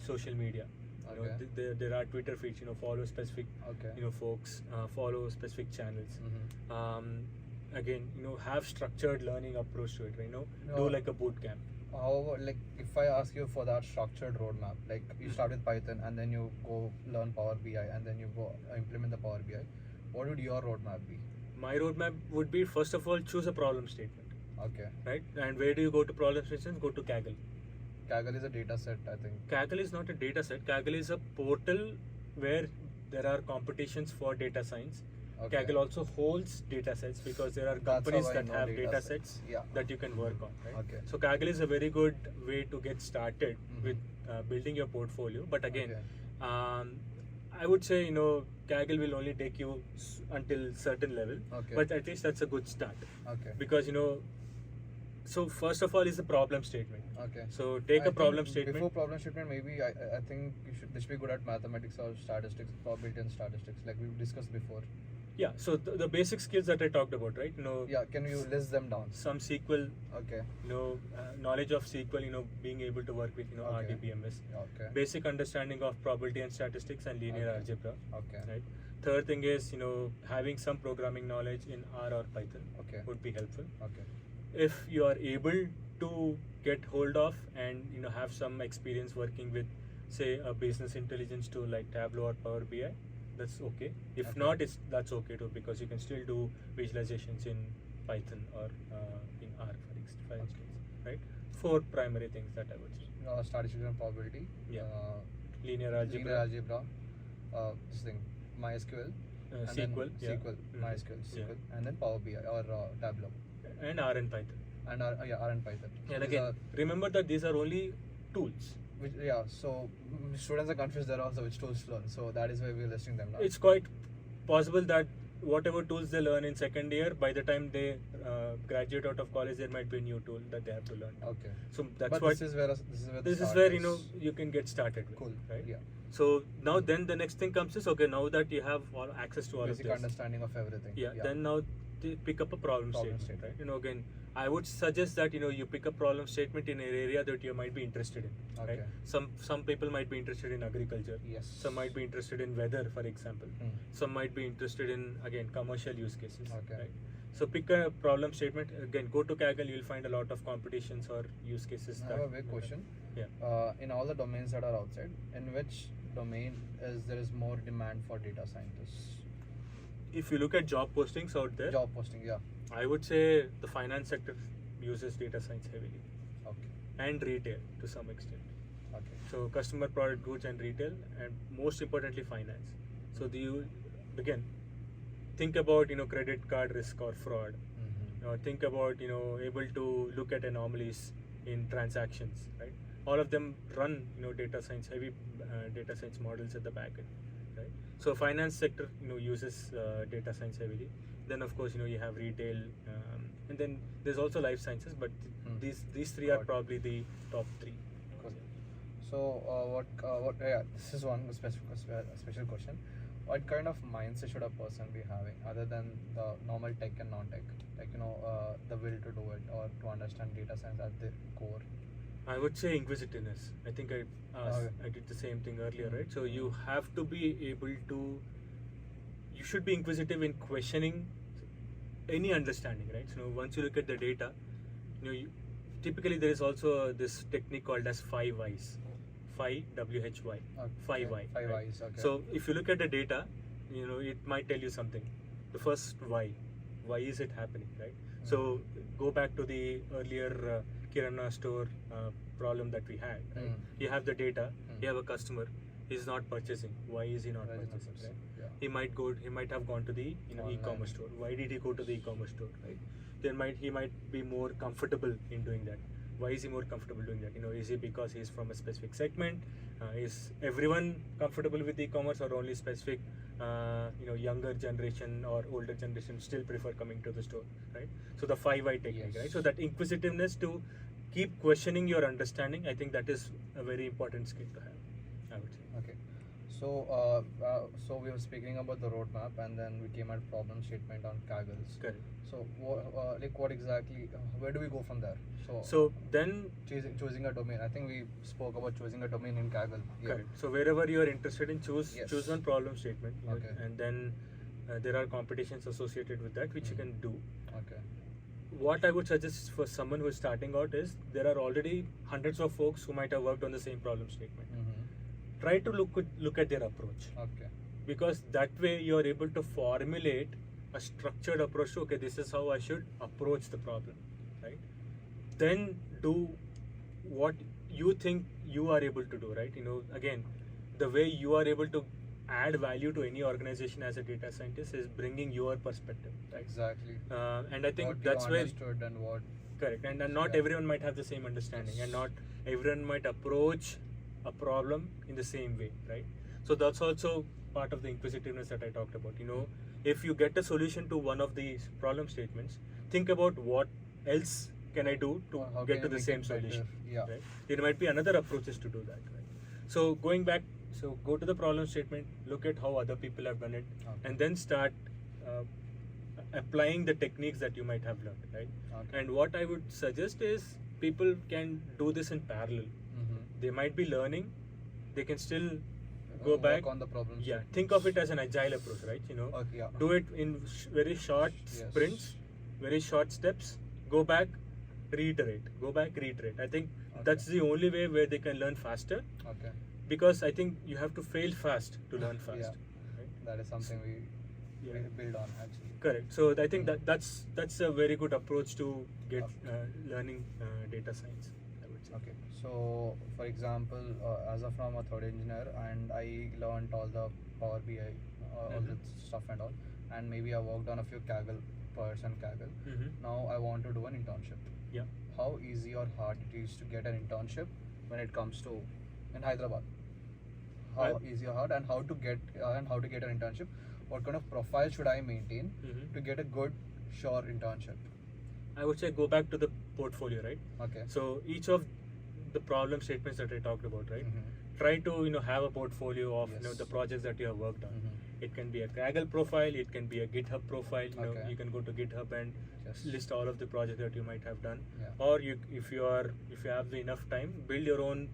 social media. Okay. There are Twitter feeds. Follow specific Okay. folks. Follow specific channels. Mhm. Again, have structured learning approach to it. Right? No. Do like a boot camp. However, like if I ask you for that structured roadmap, like you Mhm. start with Python and then you go learn Power BI and then you go implement the Power BI, what would your roadmap be? My roadmap would be, first of all, choose a problem statement, Okay. right? And where do you go to problem statements? Go to Kaggle. Kaggle is a data set, I think. Kaggle is not a data set. Kaggle is a portal where there are competitions for data science. Okay. Kaggle also holds data sets because there are That's how companies I that know have data data sets. sets Yeah. that you can work on, right? Okay. So Kaggle is a very good way to get started Mhm. with building your portfolio. But again, Okay. I would say Kaggle will only take you until certain level. Okay. But at least that's a good start Okay. because so first of all is the problem statement. Okay. So take I a problem think statement. Before problem statement, maybe I think they should be good at mathematics or statistics, probability and statistics, like we discussed before. Yeah. So the basic skills that I talked about, right? Yeah. Can you list them down? Some SQL, Okay. knowledge of SQL, being able to work with Okay. RDBMS, Okay. basic understanding of probability and statistics and linear Okay. algebra, Okay. right? Third thing is having some programming knowledge in R or Python Okay. would be helpful. Okay. If you are able to get hold of and have some experience working with, say, a business intelligence tool like Tableau or Power BI, that's okay. If Okay. not, that's okay too, because you can still do visualizations in Python or in R, for instance, right? four primary things that I would say. Statistical and probability. Yeah. Linear algebra. Linear algebra. This thing, MySQL. And then SQL. Yeah. SQL, MySQL, Yeah. SQL, and then Power BI or Tableau, And R and Python. and R and Python. And These again, are- remember that these are only tools. so students are confused there also which tools to learn. So that is why we're listing them now. It's quite possible that whatever tools they learn in second year, by the time they graduate out of college, there might be a new tool that they have to learn. Okay. So that's But what this is where the this is start where you can get started with, Cool. right? Yeah. So now then the next thing comes is, okay, now that you have all access to all Basic of this, understanding of everything. yeah, then now they pick up a problem statement, statement. right? Again, I would suggest that you pick a problem statement in an area that you might be interested in, right? Okay. Some people might be interested in agriculture. Yes. Some might be interested in weather, for example. Some might be interested in, again, commercial use cases. Okay. Right? So pick a problem statement. Again, go to Kaggle, you'll find a lot of competitions or use cases. I have a big question. Yeah. In all the domains that are outside, in which domain there is more demand for data scientists? If you look at job postings out there, Job posting, yeah. I would say the finance sector uses data science heavily, Okay. and retail to some extent. Okay. So customer product goods and retail, and most importantly finance. So again, think about credit card risk or fraud. Think about able to look at anomalies in transactions, right? All of them run data science heavy data science models at the back end, right? So finance sector uses data science heavily. Then of course you have retail, and then there's also life sciences, but these three are Got it. probably the top three. Cool. So this is one special question. What kind of mindset should a person be having other than the normal tech and non-tech, like the will to do it or to understand data science at the core? I would say inquisitiveness. I think I did the same thing earlier, right? So you have to be able to, you should be inquisitive in questioning any understanding, right? So once you look at the data, typically there is also this technique called as 5 whys. 5 WHY. 5 why. 5 right? whys, okay. So if you look at the data, it might tell you something. The first why. Why is it happening, right? So go back to the earlier Kirana store problem that we had, right? You have the data, you have a customer, he's not purchasing. Why is he not Why is he not purchasing, right? purchasing? Yeah. He might have gone to the Online. e-commerce store. Why did he go to the e-commerce store, right? He might be more comfortable in doing that. Why is he more comfortable doing that? Is it because he's from a specific segment? Is everyone comfortable with e-commerce, or only specific younger generation or older generation still prefer coming to the store, right? So the 5 why technique, Yes. right? So that inquisitiveness to keep questioning your understanding, I think that is a very important skill to have, I would say. Okay. So we were speaking about the roadmap, and then we came at problem statement on Kaggles. Correct. So what exactly? Where do we go from there? So then, choosing a domain. I think we spoke about choosing a domain in Kaggle. Yeah. correct. So wherever you are interested in, choose Yes. one problem statement, Okay. and then there are competitions associated with that which you can do. Okay. What I would suggest for someone who is starting out is, there are already hundreds of folks who might have worked on the same problem statement. Try to look at their approach, Okay. because that way you are able to formulate a structured approach to, okay, this is how I should approach the problem, right? Then do what you think you are able to do, right? Again, the way you are able to add value to any organization as a data scientist is bringing your perspective, right? Exactly. And I think What that's you where, understood and what. correct, and not Yeah. everyone might have the same understanding, Yes. and not everyone might approach a problem in the same way, right? So that's also part of the inquisitiveness that I talked about. If you get a solution to one of these problem statements, think about what else can I do to How get can to I the make same it better? solution, Yeah. right? There might be another approaches to do that, right? So going back, so go to the problem statement, look at how other people have done it, Okay. and then start applying the techniques that you might have learned, right? Okay. And what I would suggest is, people can do this in parallel. They might be learning, they can still go Work back on the problem. Yeah, statements. think of it as an agile approach, right? Okay, yeah. Do it in very short Yes. sprints, very short steps. Go back, reiterate. Go back, reiterate. I think Okay. that's the only way where they can learn faster, Okay. because I think you have to fail fast to learn fast. Yeah. Right? That is something we Yeah. build on actually. Correct. So I think that's a very good approach to get learning data science. Okay, so for example, as of now, I'm a third engineer and I learned all the Power BI, all Mhm. that stuff and all, and maybe I worked on a few Kaggle projects and Kaggle. Mhm. Now I want to do an internship. Yeah. How easy or hard it is to get an internship when it comes to in Hyderabad? How I- easy or hard, and how to get an internship? What kind of profile should I maintain Mhm. to get a good, sure internship? I would say go back to the portfolio, right? Okay. So each of the problem statements that I talked about, right? Mhm. Try to have a portfolio of Yes. the projects that you have worked on. Mhm. It can be a Kaggle profile, it can be a GitHub profile. Okay. You can go to GitHub and Yes. list all of the projects that you might have done. Yeah. Or if you have the enough time, build your own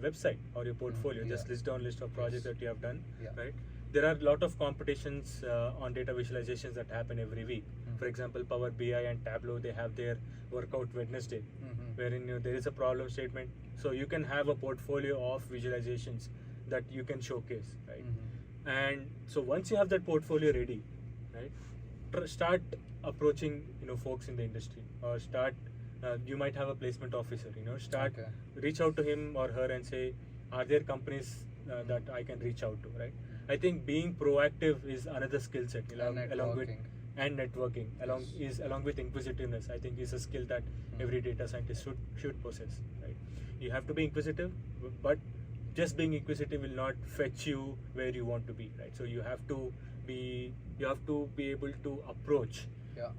website or your portfolio. Just Yeah. list down list of projects Yes. that you have done, Yeah. right? There are a lot of competitions on data visualizations that happen every week. For example, Power BI and Tableau, they have their workout Wednesday, Mhm. wherein there is a problem statement. So you can have a portfolio of visualizations that you can showcase, right? Mhm. And so once you have that portfolio ready, right, start approaching folks in the industry, or start. You might have a placement officer. Start Okay. reach out to him or her and say, are there companies that I can reach out to, right? I think being proactive is another skill set, And along with networking. and networking Yes. along with inquisitiveness. I think is a skill that every data scientist should possess, right? You have to be inquisitive, but just being inquisitive will not fetch you where you want to be, right? So you have to be able to approach. Yeah.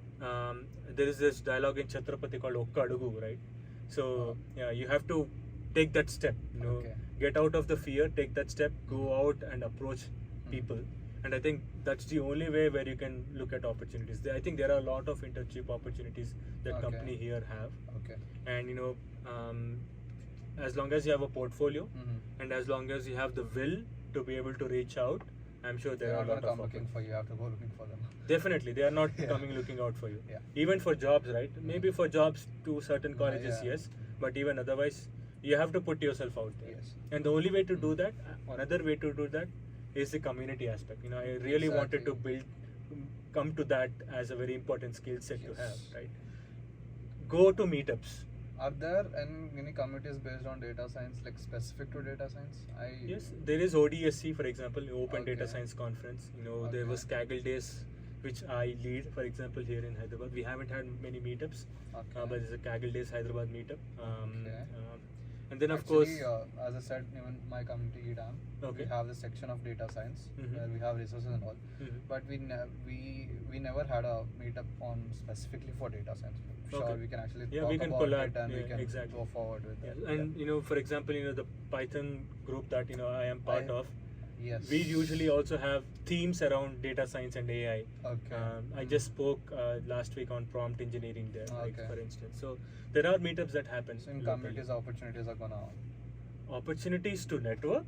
There is this dialogue in Chhatrapati called Okka Adugu, right? So Oh. you have to take that step. Okay. Get out of the fear, take that step, go Mhm. out and approach people. And I think that's the only way where you can look at opportunities. I think there are a lot of internship opportunities that Okay. company here have, Okay. and as long as you have a portfolio, Mhm. and as long as you have the will to be able to reach out, I'm sure there They're are not a lot gonna of come looking for you. You have to go looking for them. Definitely, they are not Yeah. coming looking out for you. Yeah. Even for jobs, right? Maybe for jobs to certain Yeah, colleges, yeah. yes, but even otherwise, you have to put yourself out there. Yes. And the only way to do that, another way to do that, is the community aspect. I really wanted to Exactly. come to that as a very important skill set to have, Yes. right? Go to meetups. Are there any communities based on data science, like specific to data science? Yes, there is ODSC, for example, Open Data Okay. Science Conference. There Okay. was Kaggle Days, which I lead, for example, here in Hyderabad. We haven't had many meetups, Okay. but there's a Kaggle Days Hyderabad meetup. Okay. And then, of Actually, course, as I said, even my community EDAM, Okay. we have the section of data science Mhm. where we have resources and all. Mhm. But we never had a meetup on specifically for data science. Sure, Okay. we can actually Yeah, talk we can about collab. it and we Yeah, can exactly. go forward with Yes. that. And for example, the Python group that I am part of. Yes. We usually also have themes around data science and AI. Okay. I just spoke last week on prompt engineering there, like, Okay. for instance. So there are meetups that happen. So in locally. communities, opportunities are gonna. Opportunities to network,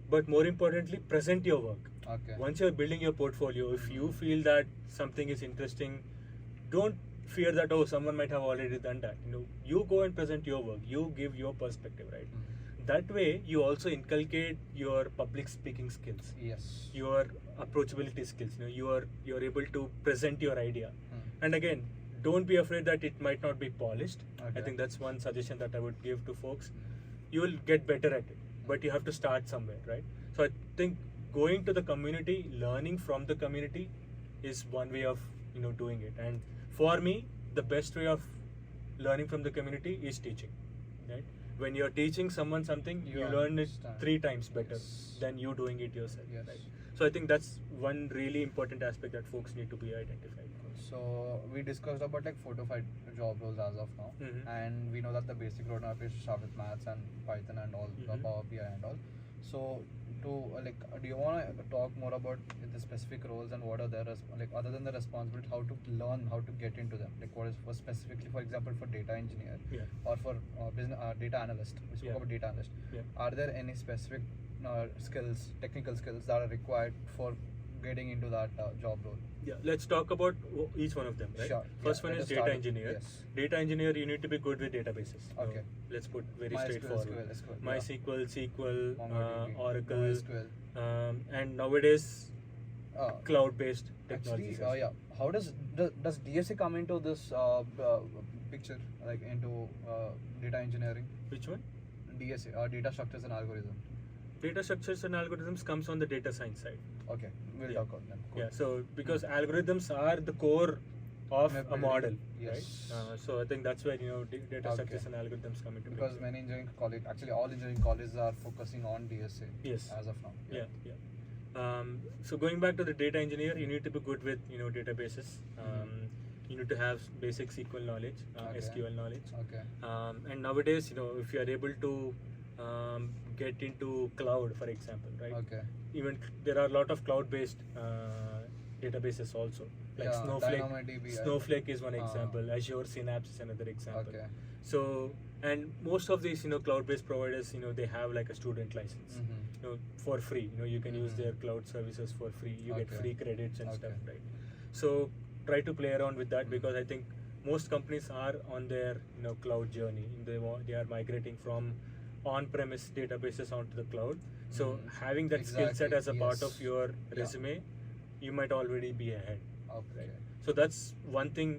but more importantly, present your work. Okay. Once you're building your portfolio, if you Mhm. feel that something is interesting, don't fear that someone might have already done that. You go and present your work. You give your perspective, right? Mhm. That way, you also inculcate your public speaking skills, Yes. your approachability skills. You're able to present your idea. And again, don't be afraid that it might not be polished. I Okay. think that's one suggestion that I would give to folks. You will get better at it, but you have to start somewhere, right? So I think going to the community, learning from the community, is one way of doing it. And for me, the best way of learning from the community is teaching, right? When you're teaching someone something, You you learn it understand. 3 times better Yes. than you doing it yourself, Yes. right? So I think that's one really important aspect that folks need to be identified. So we discussed about like 4 to 5 job roles as of now, Mhm. and we know that the basic roadmap is to start with maths and Python and all, the Mhm. Power BI and all. So do you want to talk more about the specific roles and what are their other than the responsibility, how to learn, how to get into them? Like what is for specifically, for example, for data engineer Yeah. or for business data analyst. We spoke Yeah. about data analyst. Yeah. Are there any specific skills, technical skills that are required for getting into that job role? Yeah, let's talk about each one of them, right? Sure. First Yeah, one let is us data start with- engineer. yes. Data engineer, you need to be good with databases. Okay. Let's put very MySQL, straightforward. SQL, yeah. MySQL, SQL, MongoDB, Oracle, NoSQL. and nowadays cloud-based Actually, technologies. as well. yeah. How does DSA come into this picture, like into data engineering? Which one? DSA, data structures and algorithm. Data structures and algorithms comes on the data science side. Okay, we'll Yeah. talk about them. Cool. Yeah, so because algorithms are the core of Maybe a model, yes. right? So I think that's where data Okay. structures and algorithms come into Because picture. many engineering college, actually all engineering colleges are focusing on DSA. Yes. As of now. Yeah, yeah. So going back to the data engineer, you need to be good with databases. You need to have basic SQL knowledge, Okay. SQL knowledge. Okay. And nowadays, if you are able to get into cloud, for example, right? Okay. Even there are a lot of cloud-based databases also, like Yeah, Snowflake. DynamoDB, Snowflake is one Ah. example. Azure Synapse is another example. Okay. So, and most of these cloud-based providers, they have like a student license, for free. You can use their cloud services for free. You get Okay. free credits and stuff, Okay. right? So try to play around with that, Mhm. because I think most companies are on their cloud journey. They are migrating from on-premise databases onto the cloud. So having that skill set Exactly, as a part of yes. your Yeah. resume, you might already be ahead. Okay. So that's one thing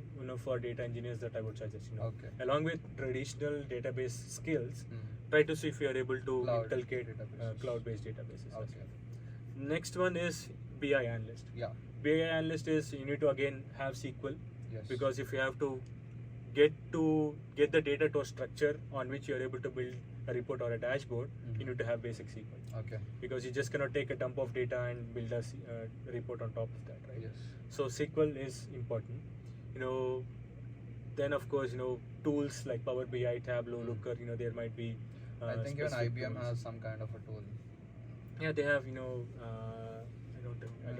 for data engineers that I would suggest. Okay. Along with traditional database skills, Hmm. try to see if you are able to Cloud inculcate databases. cloud-based databases. as Okay. well. Next one is BI analyst. Yeah. BI analyst is you need to again have SQL, Yes. because if you have to get the data to a structure on which you are able to build a report or a dashboard, you need to have basic SQL. Okay. Because you just cannot take a dump of data and build a report on top of that, right? Yes. So SQL is important. Then of course tools like Power BI, Tableau, Looker. There might be. I think even specific IBM tools. has some kind of a tool. Yeah, they have. I don't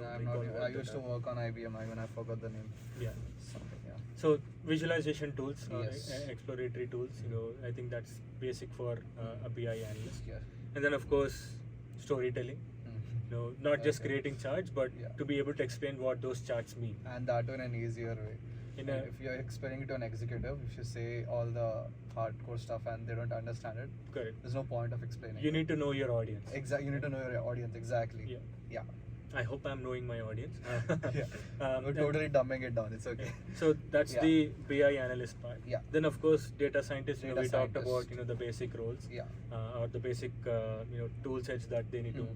I'm recall not, what I they used to have. work on IBM. I forgot the name. Yeah. Something. Yeah. So visualization tools, Yes. exploratory tools. I think that's basic for a BI analyst. Yeah. And then of course storytelling. Not just Okay. creating charts, but Yeah. to be able to explain what those charts mean. And that in an easier way. In And a- if you're explaining it to an executive, if you say all the hardcore stuff and they don't understand it, Correct. there's no point of explaining. You need to know your audience. Exactly. You need to know your audience exactly. Yeah. Yeah. I hope I'm knowing my audience. Yeah. We're and- totally dumbing it down. It's okay. So that's Yeah. the BI analyst part. Yeah. Then of course data scientist. Data We talked scientist. about the basic roles. Yeah. Or the basic tool sets that they need to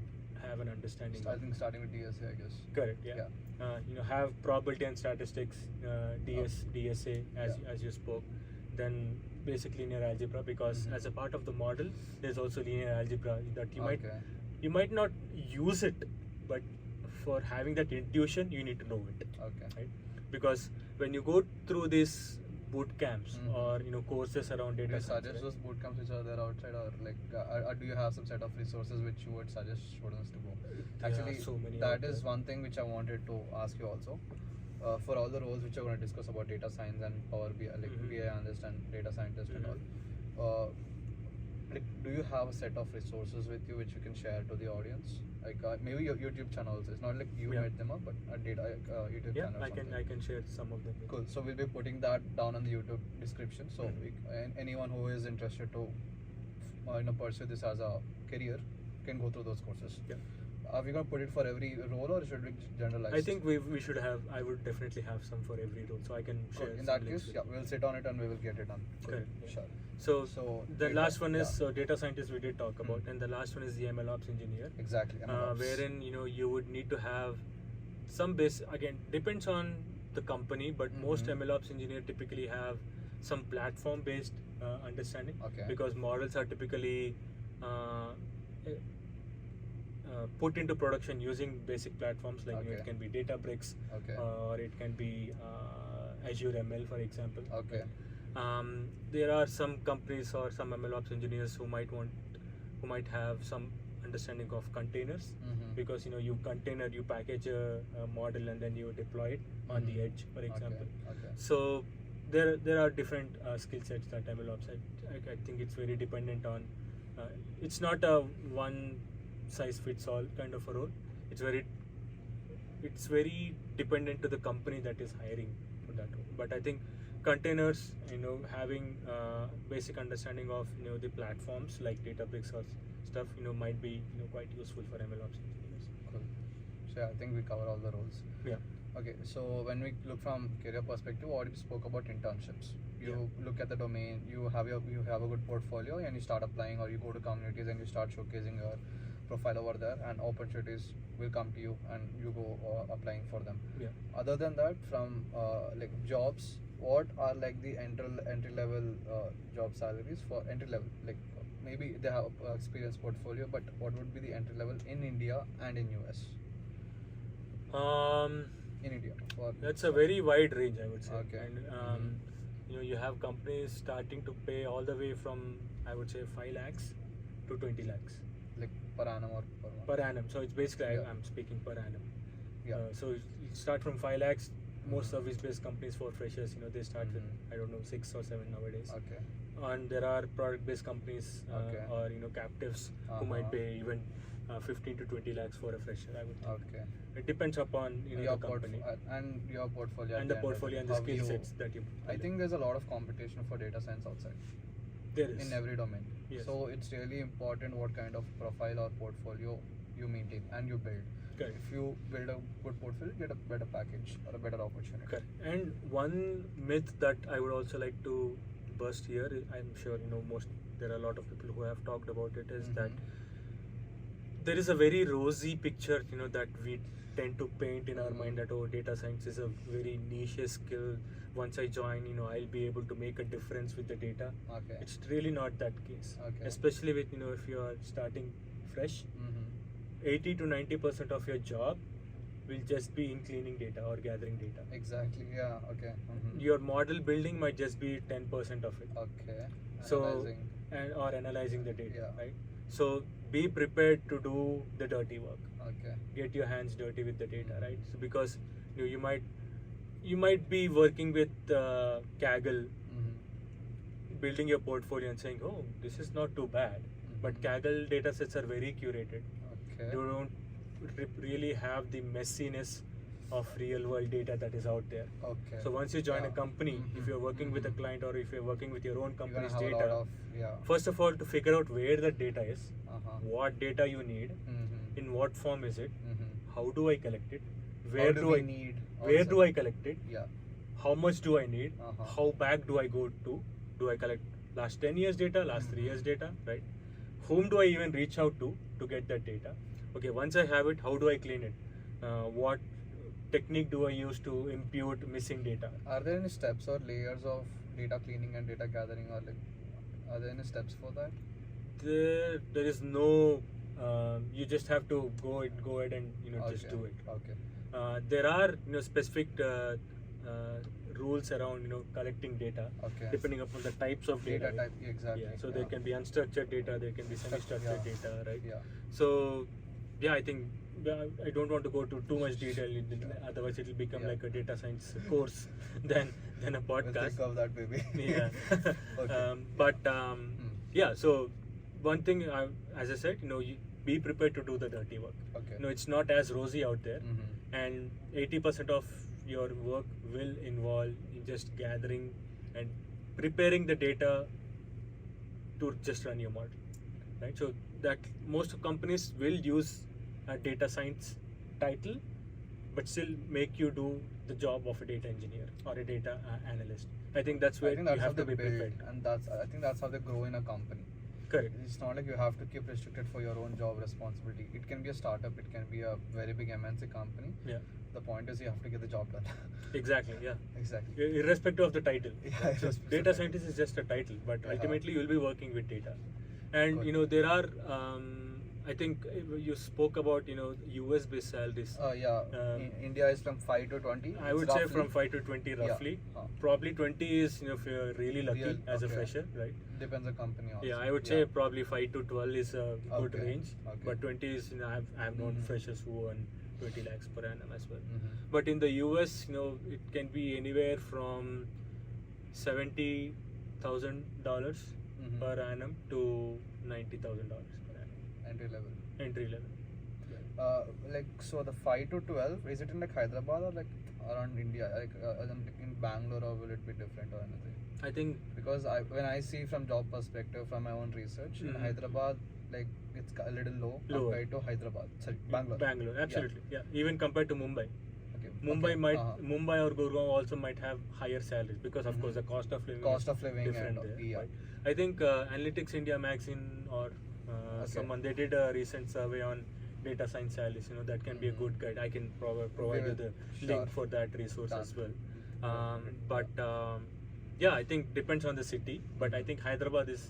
have an understanding I of. think starting with DSA, I guess. Correct. Yeah. Have probability and statistics, DSA as you spoke. Then basic linear algebra, because as a part of the model, there's also linear algebra that you might not use it, but for having that intuition, you need to know it. Okay. Right? Because when you go through these boot camps or courses around Do data you science, suggest right? those boot camps which are there outside, or like, or do you have some set of resources which you would suggest students to go? There are Actually, so many that out is there. one thing which I wanted to ask you also. For all the roles which we're going to discuss about data science and Power BI, like BI analyst and data scientist and all, like, do you have a set of resources with you which you can share to the audience? Like maybe your YouTube channel also. It's not like you Yeah. made them up, but a data YouTube Yeah, channel. or I can something. share some of them. with Cool. you. So we'll be putting that down on the YouTube description. So anyone who is interested to pursue this as a career can go through those courses. Yeah. Are we gonna put it for every role, or should we generalize? I think we should have. I would definitely have some for every role, so I can Cool. share. In some that links case, with yeah, you. we'll sit on it and we will get it done. Cool. Correct, yeah. Sure. So the data- last one is yeah. data scientist we did talk about, and the last one is the MLOps engineer. Exactly. MLOps. Wherein you would need to have some base. Again, depends on the company, but most MLOps engineer typically have some platform based understanding. Okay. Because models are typically put into production using basic platforms like Okay. it can be Databricks Okay. or it can be Azure ML, for example. Okay. There are some companies or some MLOps engineers who might have some understanding of containers, because you package a model and then you deploy it on the edge, for example. Okay. So there are different skill sets that MLOps. I think it's very dependent on. It's not a one size fits all kind of a role. It's very dependent to the company that is hiring for that role. But I think containers, having basic understanding of the platforms like Databricks or stuff, might be quite useful for MLOps engineers. Cool. So yeah, I think we cover all the roles. Yeah. Okay, so when we look from career perspective, what you spoke about internships. You look at the domain, you have a good portfolio, and you start applying, or you go to communities and you start showcasing your profile over there, and opportunities will come to you, and you go applying for them. Yeah. Other than that, from like jobs, what are like the entry level job salaries for entry level? Like maybe they have experience portfolio, but what would be the entry level in India and in US? In India, That's a very wide range, I would say. Okay. And you have companies starting to pay all the way from, I would say, 5 lakhs to 20 lakhs like per annum or per month? per annum. So it's basically Yeah. I'm speaking per annum. Yeah. So you start from 5 lakhs. Most Mhm. service-based companies for freshers, they start with, I don't know, 6 or 7 nowadays. Okay. And there are product-based companies Okay. or captives who might Uh-huh. pay even 15 to 20 lakhs for a fresher, I would think. Okay. It depends upon Your the company and your portfolio at and the end of portfolio it, and the how skill you- sets that you. I think there's a lot of competition for data science outside there is in every domain. Yes. So it's really important what kind of profile or portfolio you maintain and you build. Correct. If you build a good portfolio, you get a better package or a better opportunity. Correct. And one myth that I would also like to burst here, I'm sure there are a lot of people who have talked about it, is that there is a very rosy picture that we tend to paint in our mind, that data science is a very niche skill. Once I join, I'll be able to make a difference with the data. Okay. It's really not that case. Okay. Especially with if you are starting fresh, 80 to 90% of your job will just be in cleaning data or gathering data. Exactly. Yeah. Okay. Your model building might just be 10% of it. Okay. So Analyzing. or analyzing the data, Yeah. right? So be prepared to do the dirty work. Okay. Get your hands dirty with the data, right? So because you might be working with Kaggle, building your portfolio and saying, oh, this is not too bad. But Kaggle data sets are very curated. Okay. You don't really have the messiness of real world data that is out there. Okay. So once you join a Yeah. company, if you're working with a client or if you're working with your own You're gonna company's have a data, lot of, yeah. first of all, to figure out where the data is, Uh-huh. what data you need, in what form is it, how do I collect it, How do we need where also? do I collect it, Yeah. how much do I need, Uh-huh. how back do I go to, do I collect last 10 years data, last 3 years data, right? Whom do I even reach out to get that data? Okay, once I have it, how do I clean it? What technique do I use to impute missing data? Are there any steps or layers of data cleaning and data gathering, or like, are there any steps for that? There is no. You just have to go ahead and just do it. Okay. There are specific rules around collecting data, Okay. depending upon the types of data. Data type, exactly. Yeah. So there can be unstructured data, there can be semi-structured Yeah. data, right? Yeah. So yeah, I think I don't want to go to too much detail. Otherwise, it will become Yeah. like a data science course than a We'll podcast. think of that, baby. Yeah. Okay. Yeah. So one thing, as I said, you be prepared to do the dirty work. Okay. It's not as rosy out there, Mhm. and 80% of your work will involve in just gathering and preparing the data to just run your model, right? So that most companies will use a data science title, but still make you do the job of a data engineer or a data analyst. I think that's where I think you that's how have to they be build, prepared. and I think that's how they grow in a company. Correct. It's not like you have to keep restricted for your own job responsibility. It can be a startup, it can be a very big MNC company. Yeah. The point is you have to get the job done. Exactly. Yeah. Exactly. Irrespective of the title. Yeah, So irrespective of data the scientist is just a title, but Yeah. ultimately you'll be working with data. And Good. there are I think you spoke about US based salaries. Yeah. India is from 5 to 20. I It's would say roughly- from 5 to 20 Yeah. roughly. Probably 20 is if you're really lucky as a Okay. fresher, right? Depends on company also. Yeah, I would say probably 5 to 12 is a good Okay. range. Okay. But 20 is I've known Mhm. freshers who earn 20 lakhs per annum as well. Mhm. But in the US, it can be anywhere from $70,000 Mhm. per annum to $90,000 per annum. Entry level. Entry level. Like, so the 5 to 12, is it in like Hyderabad or like around India, like in Bangalore, or will it be different or anything? I think Because when I see from job perspective, from my own research, in Mhm. Hyderabad, like it's a little low Lower. compared to Hyderabad. Sorry, Bangalore. Bangalore, absolutely. Yeah. Even compared to Mumbai. Okay. Mumbai Okay. might Uh-huh. Mumbai or Gurgaon also might have higher salaries because of course the cost of living Cost is of living different and there. yeah. Right? I think Analytics India magazine or Okay. someone, they did a recent survey on data science salaries. That can be a good guide. I can provide you the Sure. link for that resource Done. as well. We will put it, But yeah, I think depends on the city. But I think Hyderabad is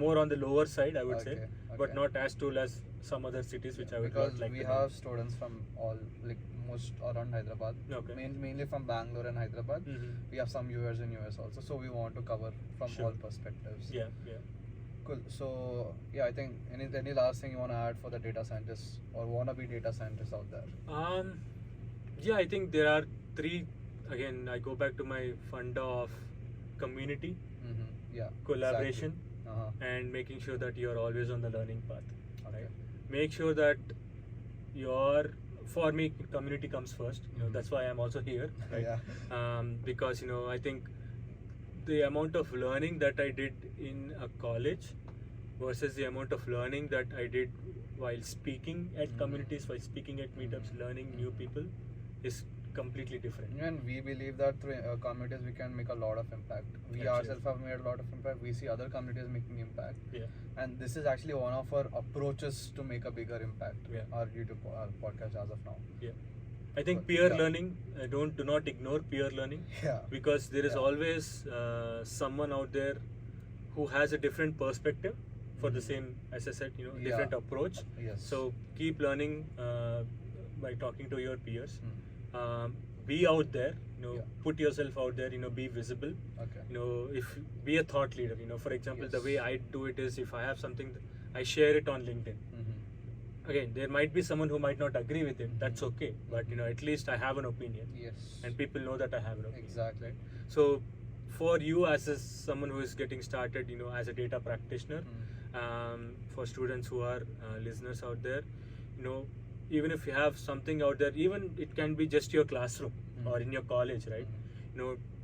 more on the lower side, I would say, Okay, but okay. not as tall as some other cities which I would Because not like we to have name. students from all, like most around Hyderabad. Okay. Mainly from Bangalore and Hyderabad. Mhm. We have some viewers in US also, so we want to cover from Sure. all perspectives. Yeah, yeah. Cool. So yeah, I think any last thing you want to add for the data scientists or wannabe data scientists out there? Yeah, I think there are three. Again, I go back to my funda of community, Yeah. collaboration, Exactly. Uh-huh. and making sure that you are always on the learning path. Okay. Right? Make sure that for me, community comes first. That's why I'm also here, right? Yeah. Because I think the amount of learning that I did in a college versus the amount of learning that I did while speaking at communities, while speaking at meetups, learning new people is completely different. Even we believe that through communities we can make a lot of impact. We Absolutely. ourselves have made a lot of impact. We see other communities making impact. Yeah. And this is actually one of our approaches to make a bigger impact. Yeah. Our YouTube podcast as of now. Yeah. I think But, peer yeah. learning, do not ignore peer learning. Yeah. Because there is Yeah. always someone out there who has a different perspective for the same, as I said, different Yeah. approach. Yes. So keep learning by talking to your peers. Mm. Be out there, Yeah. put yourself out there, be visible. Okay. If be a thought leader. For example, the Yes. way I do it is if I have something, I share it on LinkedIn. Again, there might be someone who might not agree with it. That's okay. But at least I have an opinion, Yes. and people know that I have an opinion. Exactly. Right? So for you as someone who is getting started, as a data practitioner, for students who are listeners out there, even if you have something out there, even it can be just your classroom or in your college, right?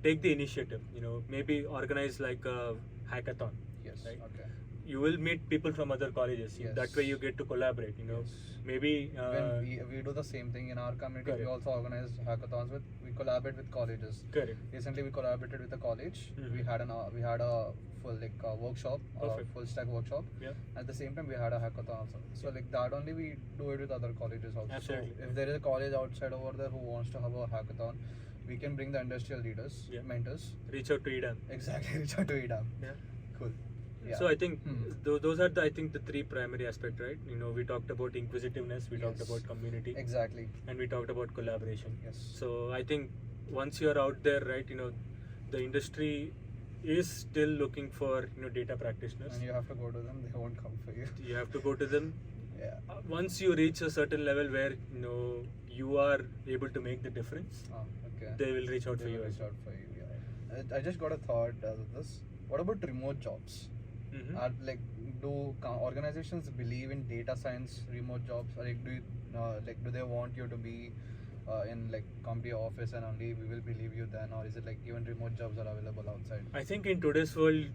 Take the initiative. Maybe organize like a hackathon. Yes. Right? Okay. You will meet people from other colleges. Yes. That way you get to collaborate. Yes. Maybe When we do the same thing in our community, we Correct. also organize hackathons we collaborate with colleges. correct. Recently, we collaborated with a college. Mhm. We had a full workshop, Perfect. full stack workshop. Yeah. At the same time, we had a hackathon also. So like that only we do it with other colleges also. Absolutely. So if there is a college outside over there who wants to have a hackathon, we can bring the industrial leaders, Yeah. mentors. Reach out to EDAM. Exactly, reach out to EDAM. Yeah. Cool. Yeah. So I think Hmm. those are the three primary aspects, right? We talked about inquisitiveness, we talked Yes. about community, Exactly. and we talked about collaboration. Yes. So I think once you're out there, right, the industry is still looking for data practitioners. And you have to go to them; they won't come for you. You have to go to them. Yeah. Once you reach a certain level where you are able to make the difference, Okay. they will reach out They for will you. reach out for you. Yeah. I just got a thought as of this. What about remote jobs? Mhm. Are do organizations believe in data science remote jobs? Or do they want you to be in company office and only we will believe you then, or is it even remote jobs are available outside? I think in today's world,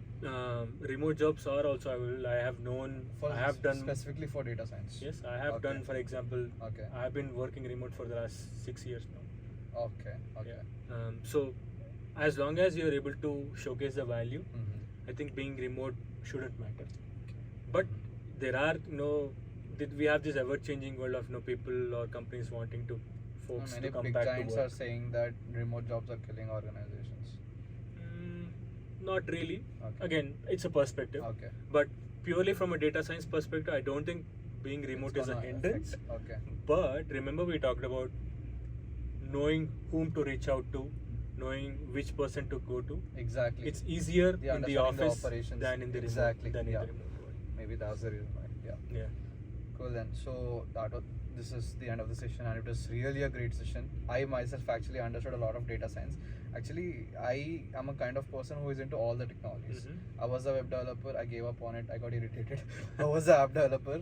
remote jobs are also available. I have done specifically for data science. Yes, I have Okay. done. For example, Okay. I have been working remote for the last 6 years now. Okay. Okay. Yeah. So, as long as you are able to showcase the value, Mhm. I think being remote shouldn't matter. But there are we have this ever-changing world of people or companies wanting to folks Many to come big back to giants work. are saying that remote jobs are killing organizations. Not really. Okay. Again, it's a perspective. Okay. But purely from a data science perspective, I don't think being remote It's is a gonna hindrance. affect- Okay. But remember, we talked about knowing whom to reach out to, knowing which person to go to. Exactly. It's easier in the understanding the office operations. than in the Exactly. remote. Yeah. In the remote world. Maybe that's the reason why. Yeah. Yeah. Cool then. So this is the end of the session, and it was really a great session. I myself actually understood a lot of data science. Actually, I am a kind of person who is into all the technologies. Mhm. I was a web developer. I gave up on it. I got irritated. I was an app developer.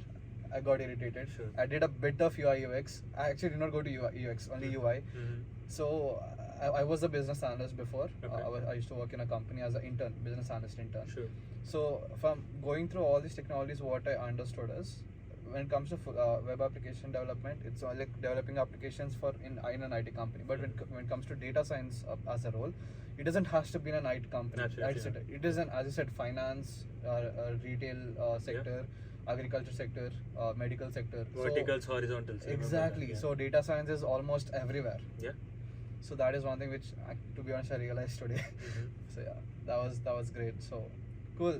I got irritated. Sure. I did a bit of UI UX. I actually did not go to UX, only UI. Mhm. So I was a business analyst before. Okay. I used to work in a company as an intern, business analyst intern. Sure. So from going through all these technologies, what I understood is when it comes to web application development, it's like developing applications for in an IT company. But when it comes to data science as a role, it doesn't have to be in an IT company. Absolutely, It is an, as you said, finance, retail sector, agriculture sector, medical sector. Verticals, horizontals. Exactly. So data science is almost everywhere. Yeah. So that is one thing which, to be honest, I realized today. So yeah, that was great. So cool.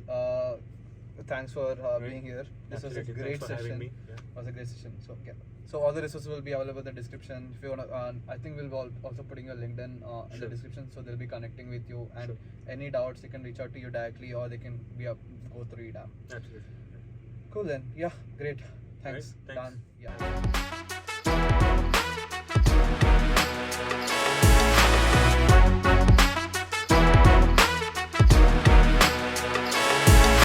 Thanks for being here. This Absolutely. was a great Thanks for having session. me. Yeah. Was a great session. So yeah. So all the resources will be available in the description. If you wanna, I think we'll be also putting your LinkedIn in the Sure. description, so they'll be connecting with you. And Sure. any doubts, you can reach out to you directly, or they can go through it. Absolutely. Cool then. Yeah. Great. Thanks. Thanks. Done. Yeah.